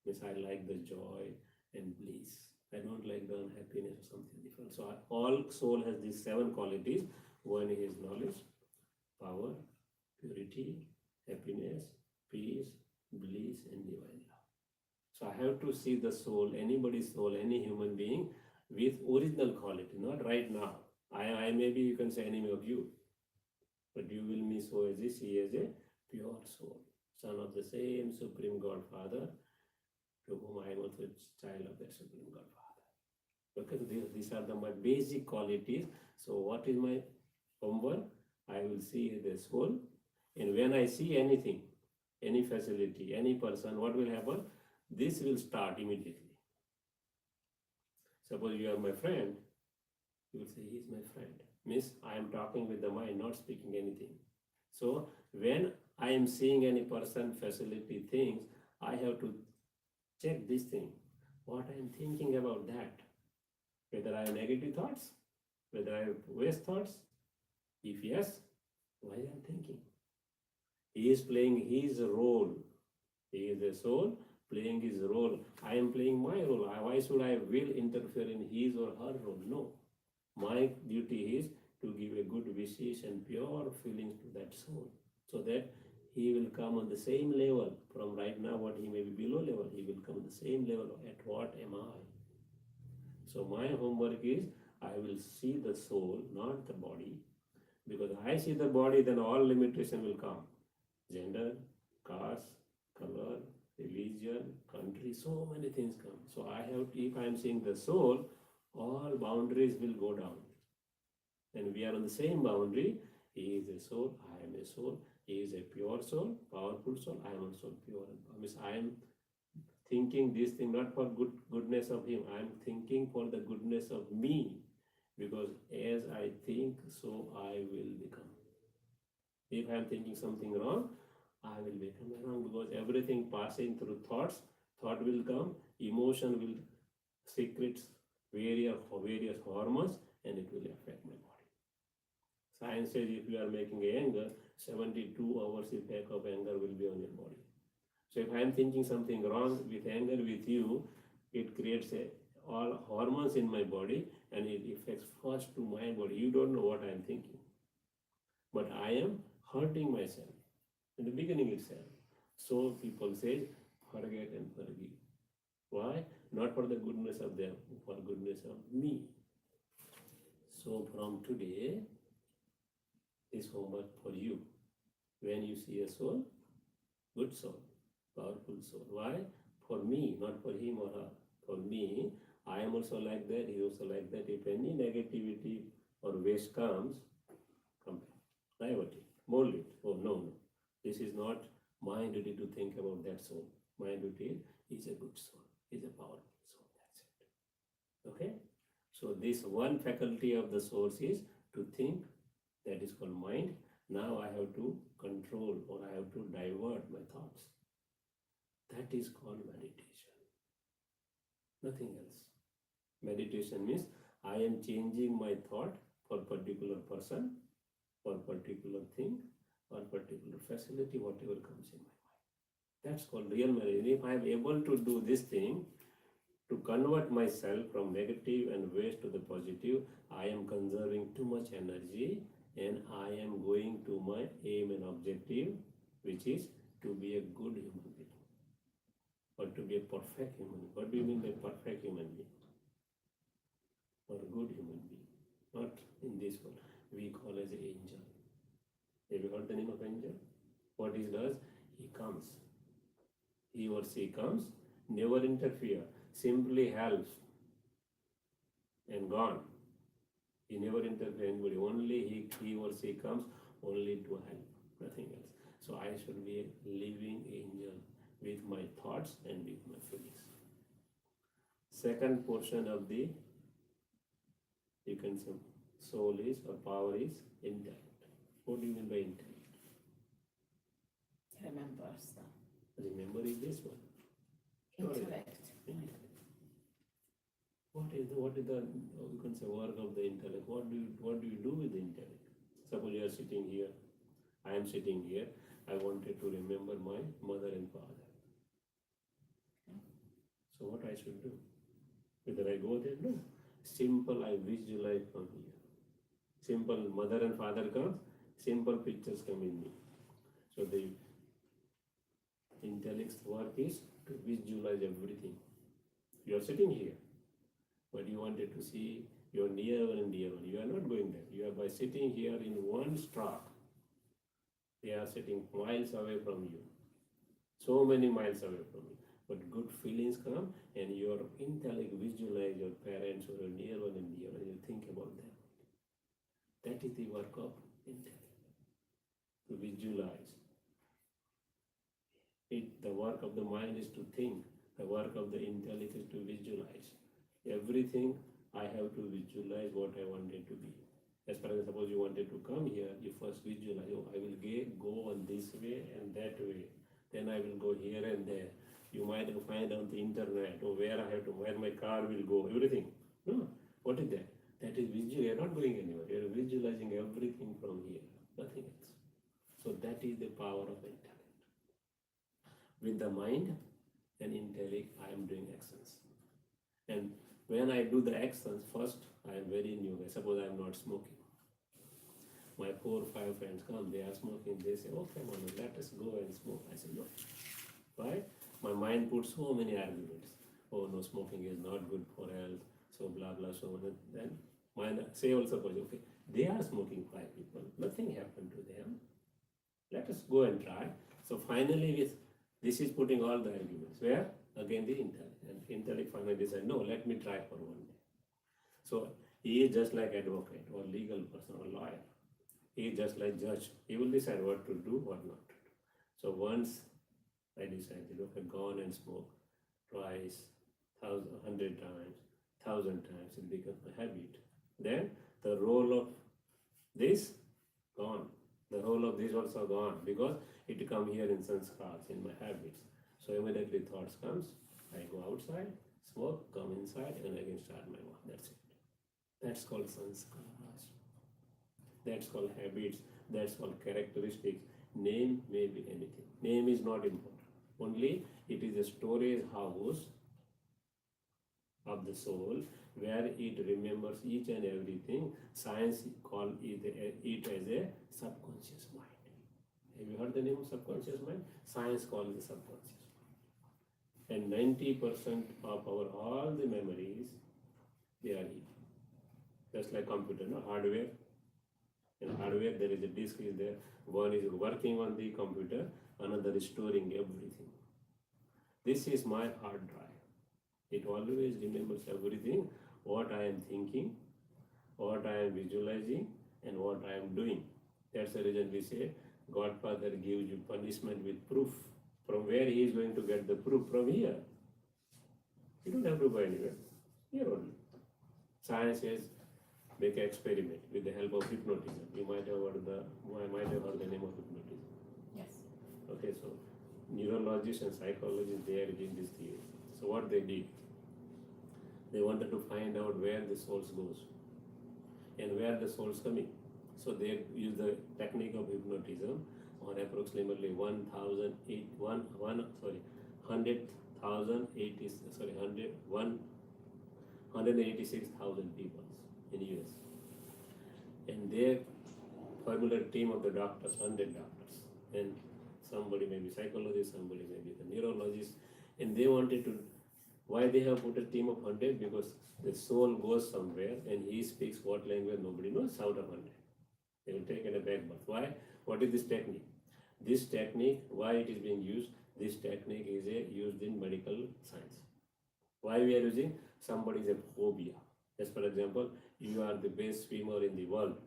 S2: Means I like the joy and bliss. I don't like the unhappiness or something different. So all soul has these 7 qualities. One is knowledge, power, purity, happiness, peace, bliss, and divine love. So I have to see the soul, anybody's soul, any human being with original quality, not right now. I maybe you can say enemy of you, but you will me so as this, he is a pure soul, son of the same supreme God Father, to whom I am also a child of that supreme God Father. Okay, these are my basic qualities. So what is my homework? I will see the soul, and when I see anything, any facility, any person, what will happen? This will start immediately. Suppose you are my friend, you will say, he is my friend. Means I am talking with the mind, not speaking anything. So when I am seeing any person, facility, things, I have to check this thing. What I am thinking about that. Whether I have negative thoughts, whether I have waste thoughts. If yes, why I am thinking? He is playing his role. He is a soul playing his role. I am playing my role. Why should I will interfere in his or her role? No. My duty is to give a good wishes and pure feelings to that soul, so that he will come on the same level. From right now, what he may be below level, he will come the same level. At what am I? So my homework is I will see the soul, not the body. Because I see the body, then all limitation will come. Gender, caste, color, religion, country, so many things come. So I have to, if I am seeing the soul, all boundaries will go down. And we are on the same boundary. He is a soul, I am a soul. He is a pure soul, powerful soul. I am also pure and powerful. Means I am thinking this thing not for goodness of him. I am thinking for the goodness of me. Because as I think, so I will become. If I am thinking something wrong, I will become wrong, because everything passing through thoughts, thought will come, emotion will secrete various hormones, and it will affect my body. Science says if you are making anger, 72 hours effect of anger will be on your body. So if I am thinking something wrong with anger with you, it creates all hormones in my body, and it affects first to my body. You don't know what I am thinking, but I am hurting myself in the beginning itself. So people say, forget and forgive. Why? Not for the goodness of them, for goodness of me. So from today, this homework for you. When you see a soul, good soul, Powerful soul. Why? For me, not for him or her. For me, I am also like that, he is also like that. If any negativity or waste comes, come, divert it, mold it. Oh, no. This is not my duty to think about that soul. My duty is a good soul, is a powerful soul. That's it. Okay? So this one faculty of the soul is to think, that is called mind. Now I have to control or I have to divert my thoughts. That is called meditation. Nothing else. Meditation means I am changing my thought for particular person, for particular thing, or particular facility, whatever comes in my mind. That's called real meditation. If I am able to do this thing, to convert myself from negative and waste to the positive, I am conserving too much energy and I am going to my aim and objective, which is to be a good human being or to be a perfect human being. What do you mean by perfect human being? Or good human being? Not in this world. We call as an angel. Have you heard the name of angel? What he does? He comes. He or she comes, never interfere, simply helps and gone. He never interferes anybody. Only he or she comes only to help, nothing else. So I should be a living angel with my thoughts and with my feelings. Second portion of the, you can say, soul is or power is intellect. What do you mean by intellect?
S3: Remembers them.
S2: Remember is this one.
S3: Intellect.
S2: Intellect. What is the you can say work of the intellect? What do you do with the intellect? Suppose you are sitting here, I am sitting here. I wanted to remember my mother and father. So what I should do? Whether I go there? No. Simple, I visualize from here. Simple, mother and father comes, simple pictures come in me. So the intellect's work is to visualize everything. You are sitting here, but you wanted to see your near one and dear one. You are not going there. You are by sitting here in one stroke. They are sitting miles away from you. So many miles away from you. But good feelings come and your intellect visualize your parents or your near one and dear one and you think about them. That is the work of intellect. To visualize. The work of the mind is to think. The work of the intellect is to visualize. Everything I have to visualize what I wanted to be. As for example, suppose you wanted to come here, you first visualize, oh, I will go on this way and that way. Then I will go here and there. You might find on the internet, or where my car will go, everything. No, what is that? That is visual. You are not going anywhere. You are visualizing everything from here, nothing else. So that is the power of intellect. With the mind and intellect, I am doing actions. And when I do the actions, first I am very new. Suppose I am not smoking. My 4 or 5 friends come, they are smoking. They say, okay, Manu, let us go and smoke. I say, no. Right? My mind puts so many arguments. Oh, no, smoking is not good for health. So blah, blah, so on. Then mine say also, okay, they are smoking 5 people. Nothing happened to them. Let us go and try. So finally, this is putting all the arguments. Where? Again, the intellect. And intellect finally said, no, let me try for one day. So he is just like advocate or legal person or lawyer. He is just like judge. He will decide what to do, what not to do. So once I decided, okay, go on and smoke twice, 100 times, 1,000 times, it becomes a habit. Then the role of this gone. The role of this also gone because it come here in sanskars, in my habits. So immediately thoughts comes, I go outside, smoke, come inside, and again start my work. That's it. That's called sanskars. That's called habits. That's called characteristics. Name may be anything. Name is not important. Only it is a storage house of the soul where it remembers each and everything. Science call it as a subconscious mind. Have you heard the name of subconscious mind? Science calls it subconscious mind. And 90% of our all the memories, they are here. Just like computer, no? Hardware. In hardware, there is a disk is there. One is working on the computer, another is storing everything. This is my hard drive. It always remembers everything, what I am thinking, what I am visualizing, and what I am doing. That's the reason we say Godfather gives you punishment with proof. From where he is going to get the proof? From here. You don't have to go anywhere. Here only. Science says make an experiment with the help of hypnotism. You might have heard the name of hypnotism.
S3: Yes.
S2: Okay, so neurologists and psychologists, they are using this theory. So what they did, they wanted to find out where the soul goes and where the soul is coming. So they use the technique of hypnotism on approximately 186,000 people in US. And they formed a team of the doctors, 100 doctors. And somebody may be psychologist, somebody may be the neurologist. And they wanted to, why they have put a team of 100? Because the soul goes somewhere and he speaks what language nobody knows out of 100. They will take in a back birth. Why? What is this technique? This technique, why it is being used? This technique is used in medical science. Why we are using? Somebody is a phobia. As for example, you are the best swimmer in the world,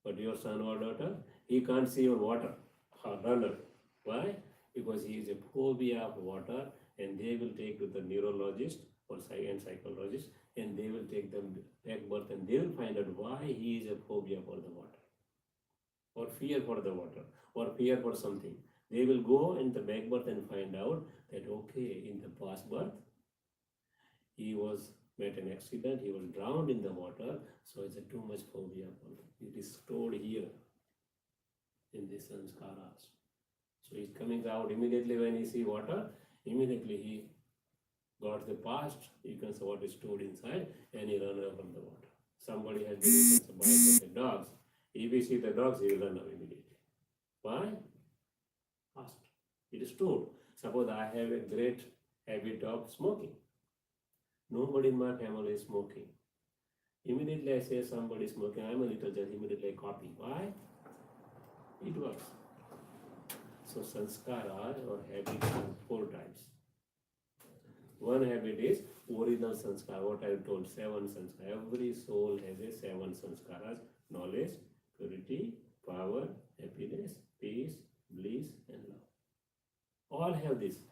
S2: but your son or daughter, he can't see on water or runner. Why? Because he is a phobia of water, and they will take to the neurologist or psychologist, and they will take them back birth, and they will find out why he is a phobia for the water, or fear for the water, or fear for something. They will go in the back birth and find out that okay, in the past birth, he was met an accident, he was drowned in the water, so it's a too much phobia for him. It is stored here in these sanskaras. So he's coming out immediately when he see water, immediately he got the past, you can say what is stored inside, and he run away from the water. Somebody has been by the dogs. If he see the dogs, he will run away immediately. Why? Past. It is stored. Suppose I have a great habit of smoking. Nobody in my family is smoking. Immediately I say somebody is smoking, I'm a little just immediately I copy. Why? It works. So sanskara or habits are 4 types. One habit is original sanskara, what I told, 7 sanskara. Every soul has a 7 sanskaras: knowledge, purity, power, happiness, peace, bliss, and love. All have this.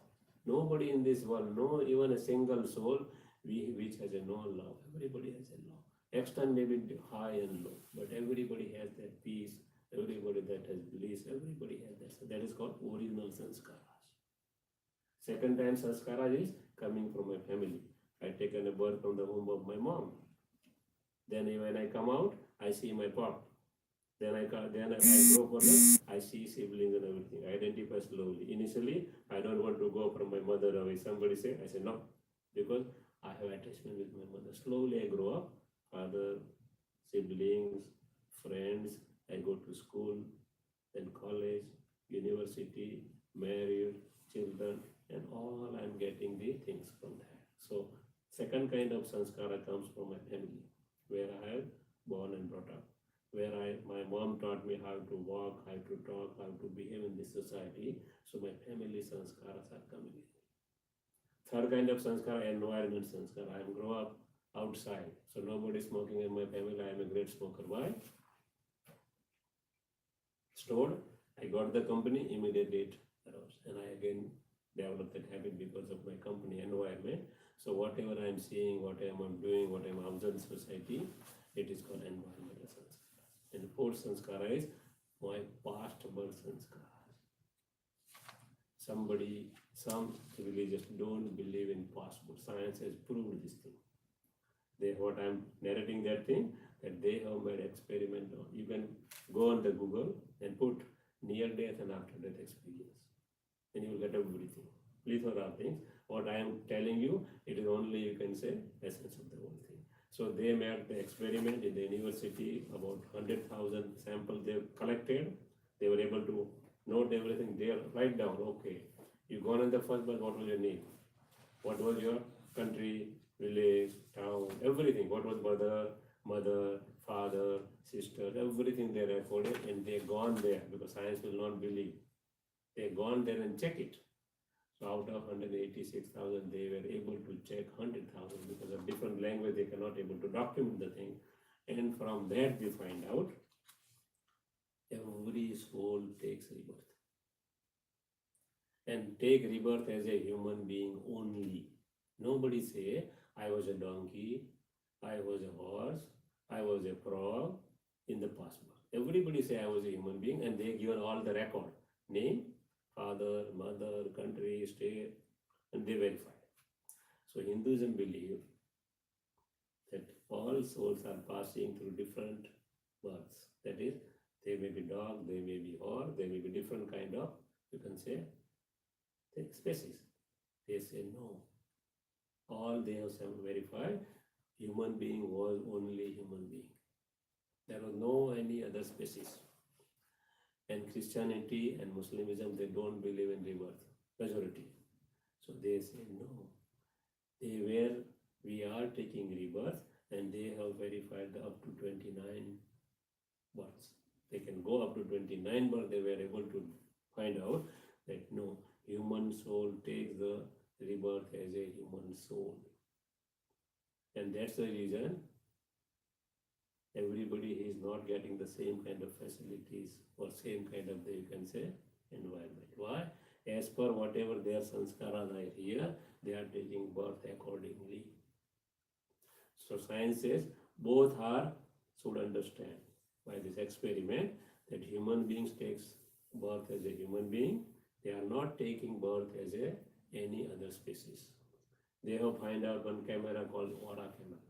S2: Nobody in this world, no even a single soul which has a no love. Everybody has a love. Extent may be high and low, but everybody has that peace, everybody that has bliss, everybody has that. So that is called original sanskaras. Second time sanskara is coming from my family. I taken a birth from the womb of my mom. Then when I come out, I see my pop. Then I grow further, I see siblings and everything. I identify slowly. Initially, I don't want to go from my mother away. Somebody say, I say no, because I have attachment with my mother. Slowly I grow up, father, siblings, friends, I go to school, then college, university, married, children, and all I'm getting the things from that. So second kind of sanskara comes from my family, where I have born and brought up, where my mom taught me how to walk, how to talk, how to behave in this society. So my family sanskaras are coming in. Third kind of sanskara, environment sanskara. I grow up outside, so nobody is smoking in my family. I am a great smoker. Why? Stored. I got the company, immediately it arose, and I again developed that habit because of my company environment. So whatever I am seeing, whatever I am doing, whatever I am observing in society, it is called environmental sanskara. And fourth sanskara is my past birth sanskara. Some religions don't believe in past birth. Science has proved this thing. What I'm narrating that thing, that they have made experiment on. You can go on the Google and put near death and after death experience, and you will get everything. Plethora of things. What I am telling you, it is only, you can say, essence of the whole thing. So they made the experiment in the university, about 100,000 samples they collected. They were able to note everything there, write down, okay, you gone in the first birth, what was your name? What was your country, village, town, everything. What was mother, father, sister, everything they recorded, and they gone there because science will not believe. They gone there and check it. Out of 186,000, they were able to check 100,000 because of different language. They cannot able to document the thing, and from that they find out every soul takes rebirth, and take rebirth as a human being only. Nobody say I was a donkey, I was a horse, I was a frog in the past birth. Everybody say I was a human being, and they given all the record, name, father, mother, country, state, and they verify. So Hinduism believe that all souls are passing through different births. That is, they may be dog, they may be horse, they may be different kind of, you can say, species. They say no. All they have verified, human being was only human being. There was no any other species. And Christianity and Muslimism, they don't believe in rebirth, majority. So they say no. We are taking rebirth, and they have verified up to 29 births. They can go up to 29 births. They were able to find out that no, human soul takes the rebirth as a human soul. And that's the reason everybody is not getting the same kind of facilities or same kind of, you can say, environment. Why? As per whatever their sanskaras are here, they are taking birth accordingly. So science says both are should understand by this experiment that human beings takes birth as a human being. They are not taking birth as any other species. They have find out one camera called Aura camera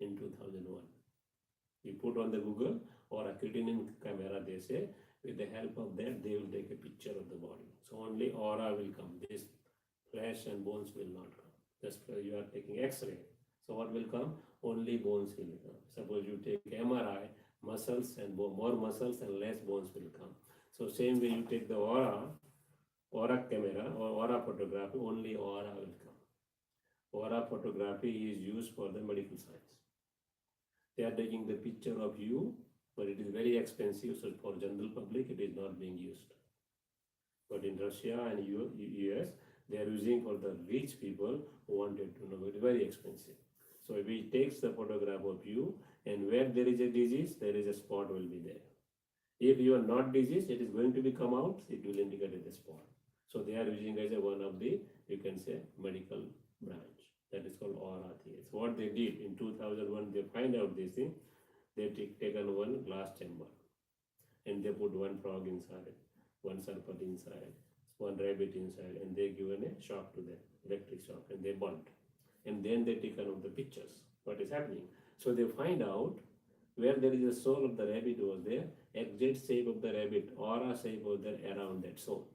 S2: in 2001. You put on the Google or a creatinine camera, they say, with the help of that, they will take a picture of the body. So only aura will come. This flesh and bones will not come. Just you are taking X-ray. So what will come? Only bones will come. Suppose you take MRI, muscles and more muscles and less bones will come. So same way you take the aura camera or aura photography, only aura will come. Aura photography is used for the medical science. They are taking the picture of you, but it is very expensive, so for general public it is not being used. But in Russia and US, they are using for the rich people who wanted to know. It is very expensive. So if he takes the photograph of you, and where there is a disease, there is a spot will be there. If you are not diseased, it is going to be come out, it will indicate the spot. So they are using as a one of the, you can say, medical branch. That is called aura theory. So what they did in 2001, they find out this thing. They taken one glass chamber, and they put one frog inside, one serpent inside, one rabbit inside, and they given a shock to them, electric shock, and they burnt. And then they taken out the pictures, what is happening. So they find out where there is a soul of the rabbit was there, exact shape of the rabbit, aura shape was there around that soul.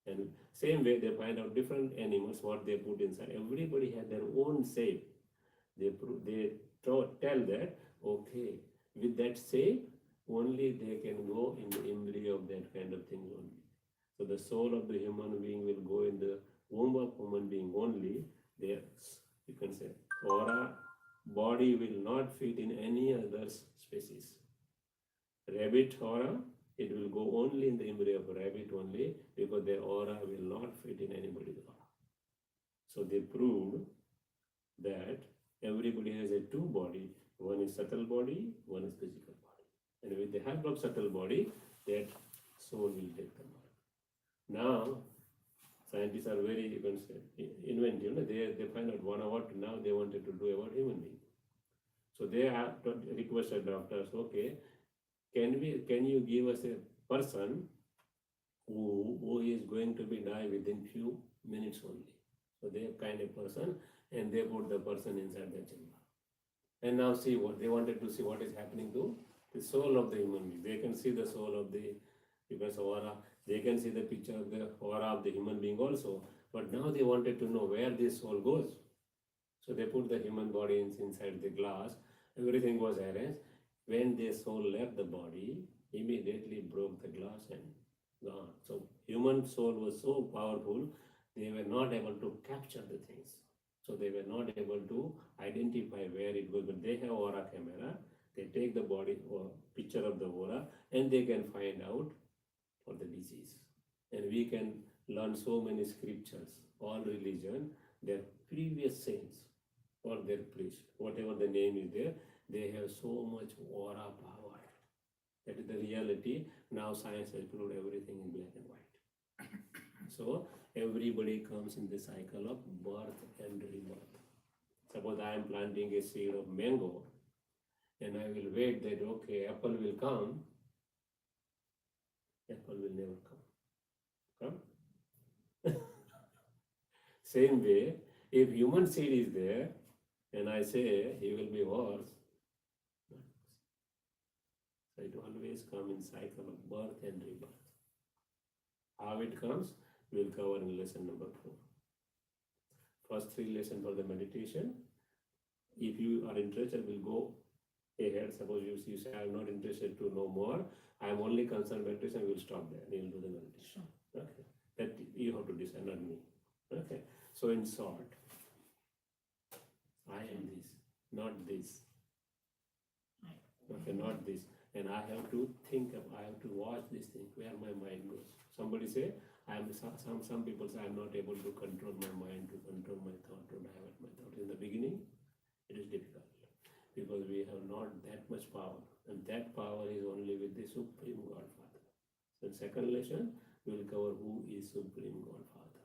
S2: And same way they find out different animals, what they put inside. Everybody has their own shape. They tell that, okay, with that shape, only they can go in the embryo of that kind of thing only. So the soul of the human being will go in the womb of human being only. There, you can say, aura body will not fit in any other species. Rabbit aura, it will go only in the embryo of a rabbit only, because their aura will not fit in anybody's aura. So they proved that everybody has a two body. One is subtle body, one is physical body. And with the help of subtle body, that soul will take the body. Now, scientists are very, you can say, inventive. They find out what now they wanted to do about human being. So they have requested doctors, okay, can you give us a person who is going to be die within few minutes only. So they kind of person, and they put the person inside the chamber. And now see what they wanted to see, what is happening to the soul of the human being. They can see the soul of the, because aura, they can see the picture of the aura of the human being also. But now they wanted to know where this soul goes. So they put the human body inside the glass. Everything was arranged. When the soul left the body, immediately broke the glass and gone. So human soul was so powerful, they were not able to capture the things. So they were not able to identify where it goes. But they have aura camera. They take the body or picture of the aura, and they can find out for the disease. And we can learn so many scriptures, all religion, their previous saints or their priest, whatever the name is there, they have so much aura power. That is the reality. Now science has proved everything in black and white. So everybody comes in the cycle of birth and rebirth. Suppose I am planting a seed of mango and I will wait that okay, apple will come. Apple will never come. Come? Same way, if human seed is there and I say he will be horse, so it always comes in cycle of birth and rebirth. How it comes, we'll cover in lesson number 4. First 3 lessons for the meditation. If you are interested, we'll go ahead. Suppose you say, I'm not interested to know more, I'm only concerned meditation, we'll stop there. We will do the meditation.
S3: Sure.
S2: Okay. That you have to decide, not me. Okay. So in short, I am this, not this. Okay, not this. And I have to think of, I have to watch this thing, where my mind goes. Somebody say, some people say, I'm not able to control my mind, to control my thought, to divert my thought. In the beginning, it is difficult because we have not that much power. And that power is only with the Supreme Godfather. So in second lesson, we will cover who is Supreme Godfather.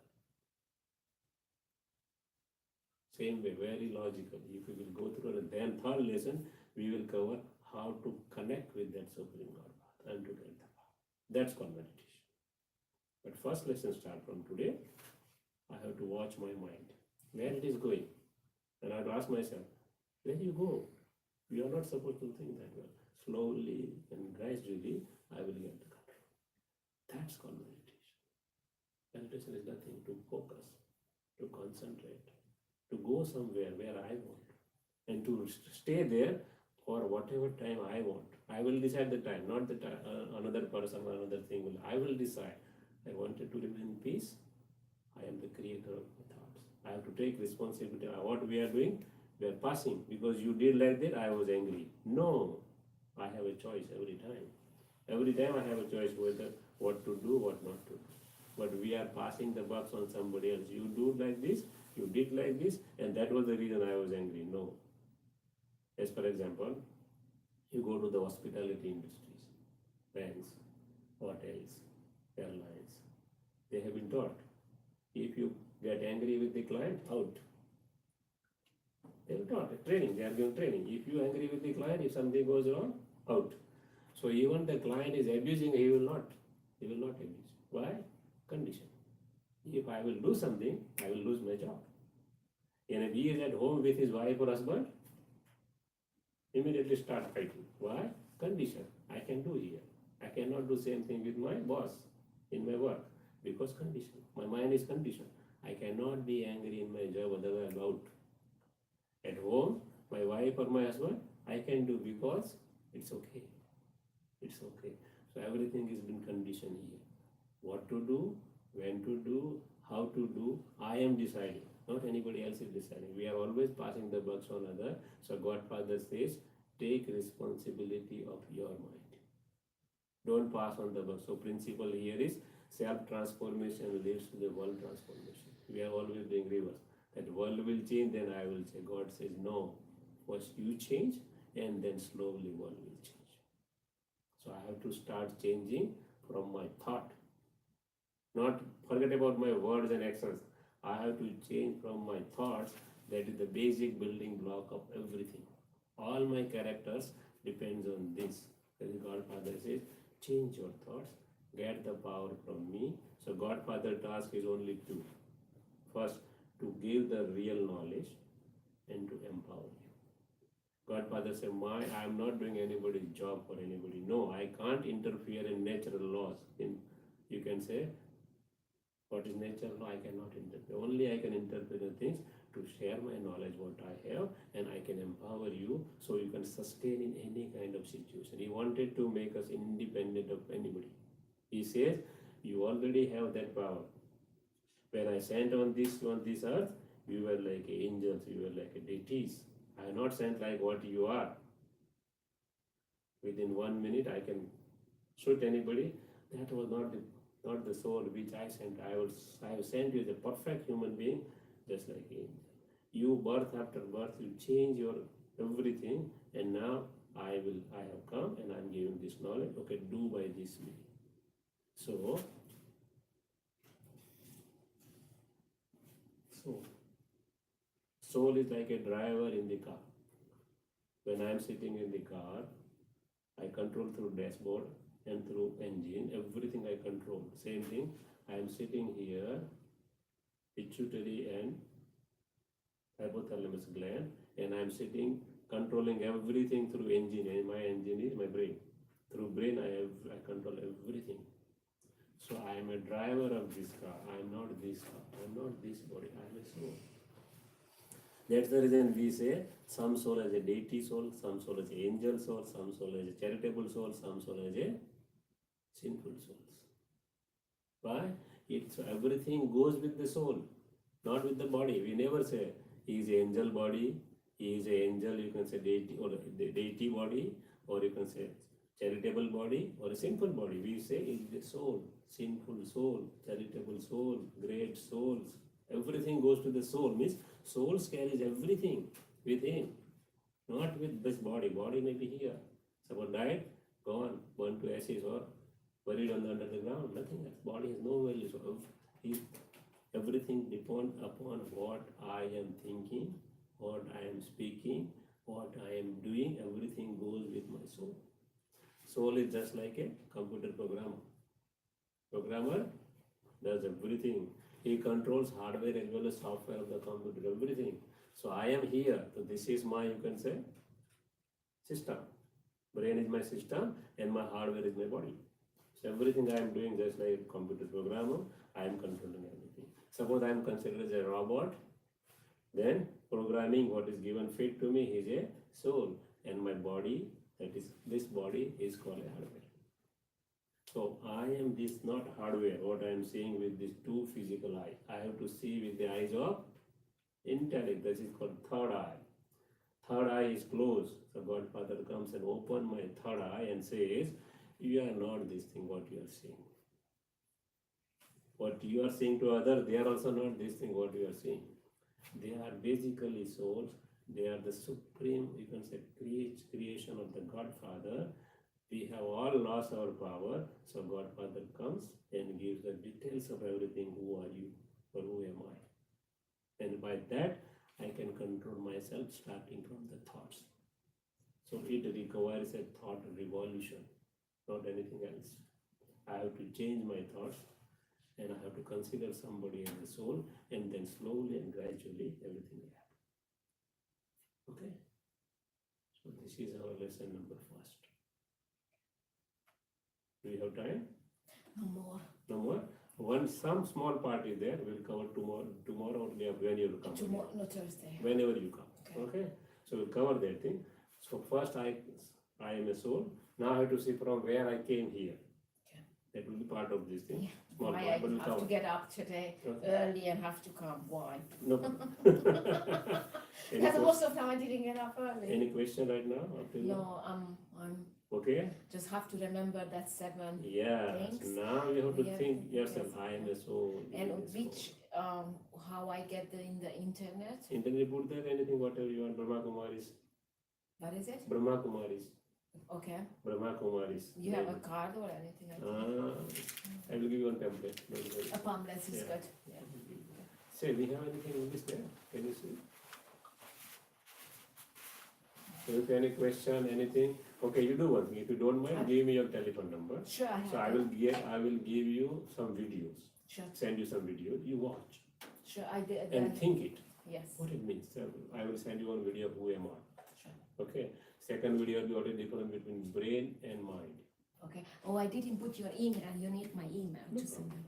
S2: Same way, very logical. If we will go through and then third lesson, we will cover how to connect with that Supreme Godfather and to get the power. That's called meditation. But first lesson start from today. I have to watch my mind, where it is going. And I have to ask myself, where you go? You are not supposed to think that way. Slowly and gradually, I will get the control. That's called meditation. Meditation is nothing to focus, to concentrate, to go somewhere where I want, and to stay there for whatever time I want. I will decide the time, not the time, another person or another thing will. I will decide. I wanted to live in peace. I am the creator of my thoughts. I have to take responsibility. What we are doing, we are passing. Because you did like that, I was angry. No, I have a choice every time. Every time I have a choice whether what to do, what not to do. But we are passing the buck on somebody else. You do like this, you did like this, and that was the reason I was angry. No. As for example, you go to the hospitality industries, banks, hotels, airlines. They have been taught, if you get angry with the client, out. They are taught training, they are given training. If you are angry with the client, if something goes wrong, out. So even the client is abusing, he will not abuse. Why? Condition. If I will do something, I will lose my job. And if he is at home with his wife or husband, immediately start fighting. Why? Condition. I can do here. I cannot do same thing with my boss in my work because condition. My mind is conditioned. I cannot be angry in my job, otherwise I'm out. At home, my wife or my husband, I can do because it's okay. It's okay. So everything has been conditioned here. What to do, when to do, how to do, I am deciding. Not anybody else is deciding. We are always passing the bucks on others. So Godfather says, take responsibility of your mind. Don't pass on the buck. So principle here is self-transformation leads to the world transformation. We are always doing reverse. That world will change, then I will say. God says, no. First you change, and then slowly world will change. So I have to start changing from my thought. Not forget about my words and actions. I have to change from my thoughts. That is the basic building block of everything. All my characters depends on this. That is Godfather says, change your thoughts, get the power from me. So Godfather task is only 2. First, to give the real knowledge and to empower you. Godfather said, I am not doing anybody's job for anybody. No, I can't interfere in natural laws. You can say, what is natural law? I cannot interfere. Only I can interpret the things to share my knowledge, what I have, and I can empower you so you can sustain in any kind of situation. He wanted to make us independent of anybody. He says, you already have that power. When I sent on this earth, you were like angels, you were like deities. I am not sent like what you are. Within 1 minute, I can shoot anybody. That was not not the soul which I sent. I have sent you as a perfect human being, just like angel. You, birth after birth, you change your everything, and now I have come and I'm giving this knowledge. Okay, do by this way. So soul is like a driver in the car. When I am sitting in the car, I control through dashboard and through engine, everything I control. Same thing, I am sitting here, pituitary and hypothalamus gland, and I am sitting controlling everything through engine, and my engine is my brain. Through brain, I control everything. So I am a driver of this car. I am not this car. I am not this body. I am a soul. That's the reason we say some soul as a deity soul, some soul as an angel soul, some soul as a charitable soul, some soul as a sinful souls. Why? It's everything goes with the soul, not with the body. We never say he is an angel body, he is an angel, you can say deity or the deity body, or you can say charitable body or a sinful body. We say is the soul, sinful soul, charitable soul, great souls. Everything goes to the soul, means souls carries everything within, not with this body. Body may be here. Someone died, gone, burned to ashes or buried under the ground, nothing else. Body has no value. So everything depends upon what I am thinking, what I am speaking, what I am doing. Everything goes with my soul. Soul is just like a computer programmer. Programmer does everything. He controls hardware as well as software of the computer, everything. So I am here. So this is my, you can say, system. Brain is my system and my hardware is my body. So everything I am doing just like a computer programmer, I am controlling everything. Suppose I am considered as a robot, then programming what is given fit to me is a soul, and my body, that is this body, is called a hardware. So I am this not hardware, what I am seeing with these two physical eyes. I have to see with the eyes of intellect. This is called third eye. Third eye is closed. So Godfather comes and opens my third eye and says, you are not this thing what you are seeing. What you are seeing to others, they are also not this thing what you are seeing. They are basically souls. They are the supreme, you can say, creation of the Godfather. We have all lost our power, so Godfather comes and gives the details of everything. Who are you or who am I? And by that, I can control myself starting from the thoughts. So it requires a thought revolution, not anything else. I have to change my thoughts and I have to consider somebody as a soul, and then slowly and gradually everything will happen. Okay? So this is our lesson number first. Do we have time?
S3: No more.
S2: No more? Some small part is there. We'll cover tomorrow or when you come.
S3: Tomorrow, no, Thursday.
S2: Whenever you come. Okay? So we'll cover that thing. So first I am a soul. Now I have to see from where I came here.
S3: Okay.
S2: That will be part of this thing.
S3: Yeah.
S2: Small
S3: Why
S2: part,
S3: I
S2: but we'll
S3: have
S2: cover.
S3: to get up today early and have to come. Why?
S2: No.
S3: Because most of the time I didn't get up early.
S2: Any question right now?
S3: No, I'm
S2: Okay?
S3: just have to remember that 7
S2: Yeah.
S3: things.
S2: So now you have to
S3: Yeah.
S2: think yourself.
S3: Yes.
S2: I am a soul.
S3: And
S2: you are a
S3: which,
S2: soul.
S3: how I get in the internet.
S2: Internet, put there anything, whatever you want. Brahma Kumaris.
S3: What is it?
S2: Brahma Kumaris.
S3: Okay.
S2: Brahma Kumaris.
S3: You have a card or anything like that?
S2: I will give you one pamphlet. Don't worry.
S3: A pamphlet is
S2: Yeah.
S3: good. Yeah.
S2: Say, we have anything in this there? Can you see? If any question, anything, okay, you do one thing. If you don't mind, give me your telephone number.
S3: Sure, I have
S2: So I will give you some videos.
S3: Sure,
S2: Send you some videos. You watch
S3: sure, I did.
S2: and think it.
S3: Yes.
S2: What it means. So I will send you one video of who am I.
S3: Sure.
S2: Okay. Second video will be what is difference between brain and mind.
S3: Okay. Oh, I didn't put your email. You need my email to send them.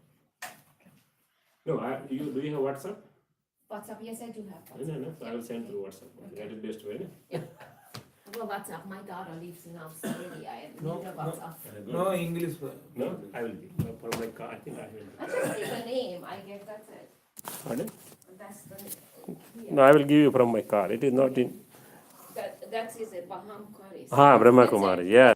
S2: No, do you have WhatsApp?
S3: WhatsApp, yes, I do have
S2: No,
S3: WhatsApp.
S2: no, so I will send through WhatsApp.
S3: Okay.
S2: That is best way. No?
S3: Well, WhatsApp, my daughter lives in Australia. I
S1: No,
S3: need a
S1: no.
S3: WhatsApp.
S1: No English.
S2: No, I will give. For my car, I think I will.
S3: I just need a name. I guess that's it.
S2: Pardon?
S3: That's the yeah.
S2: No, I will give you from my car. It is not in.
S3: That is a Baham Karis.
S2: Brahma
S3: That's it.
S2: Kumari, yeah.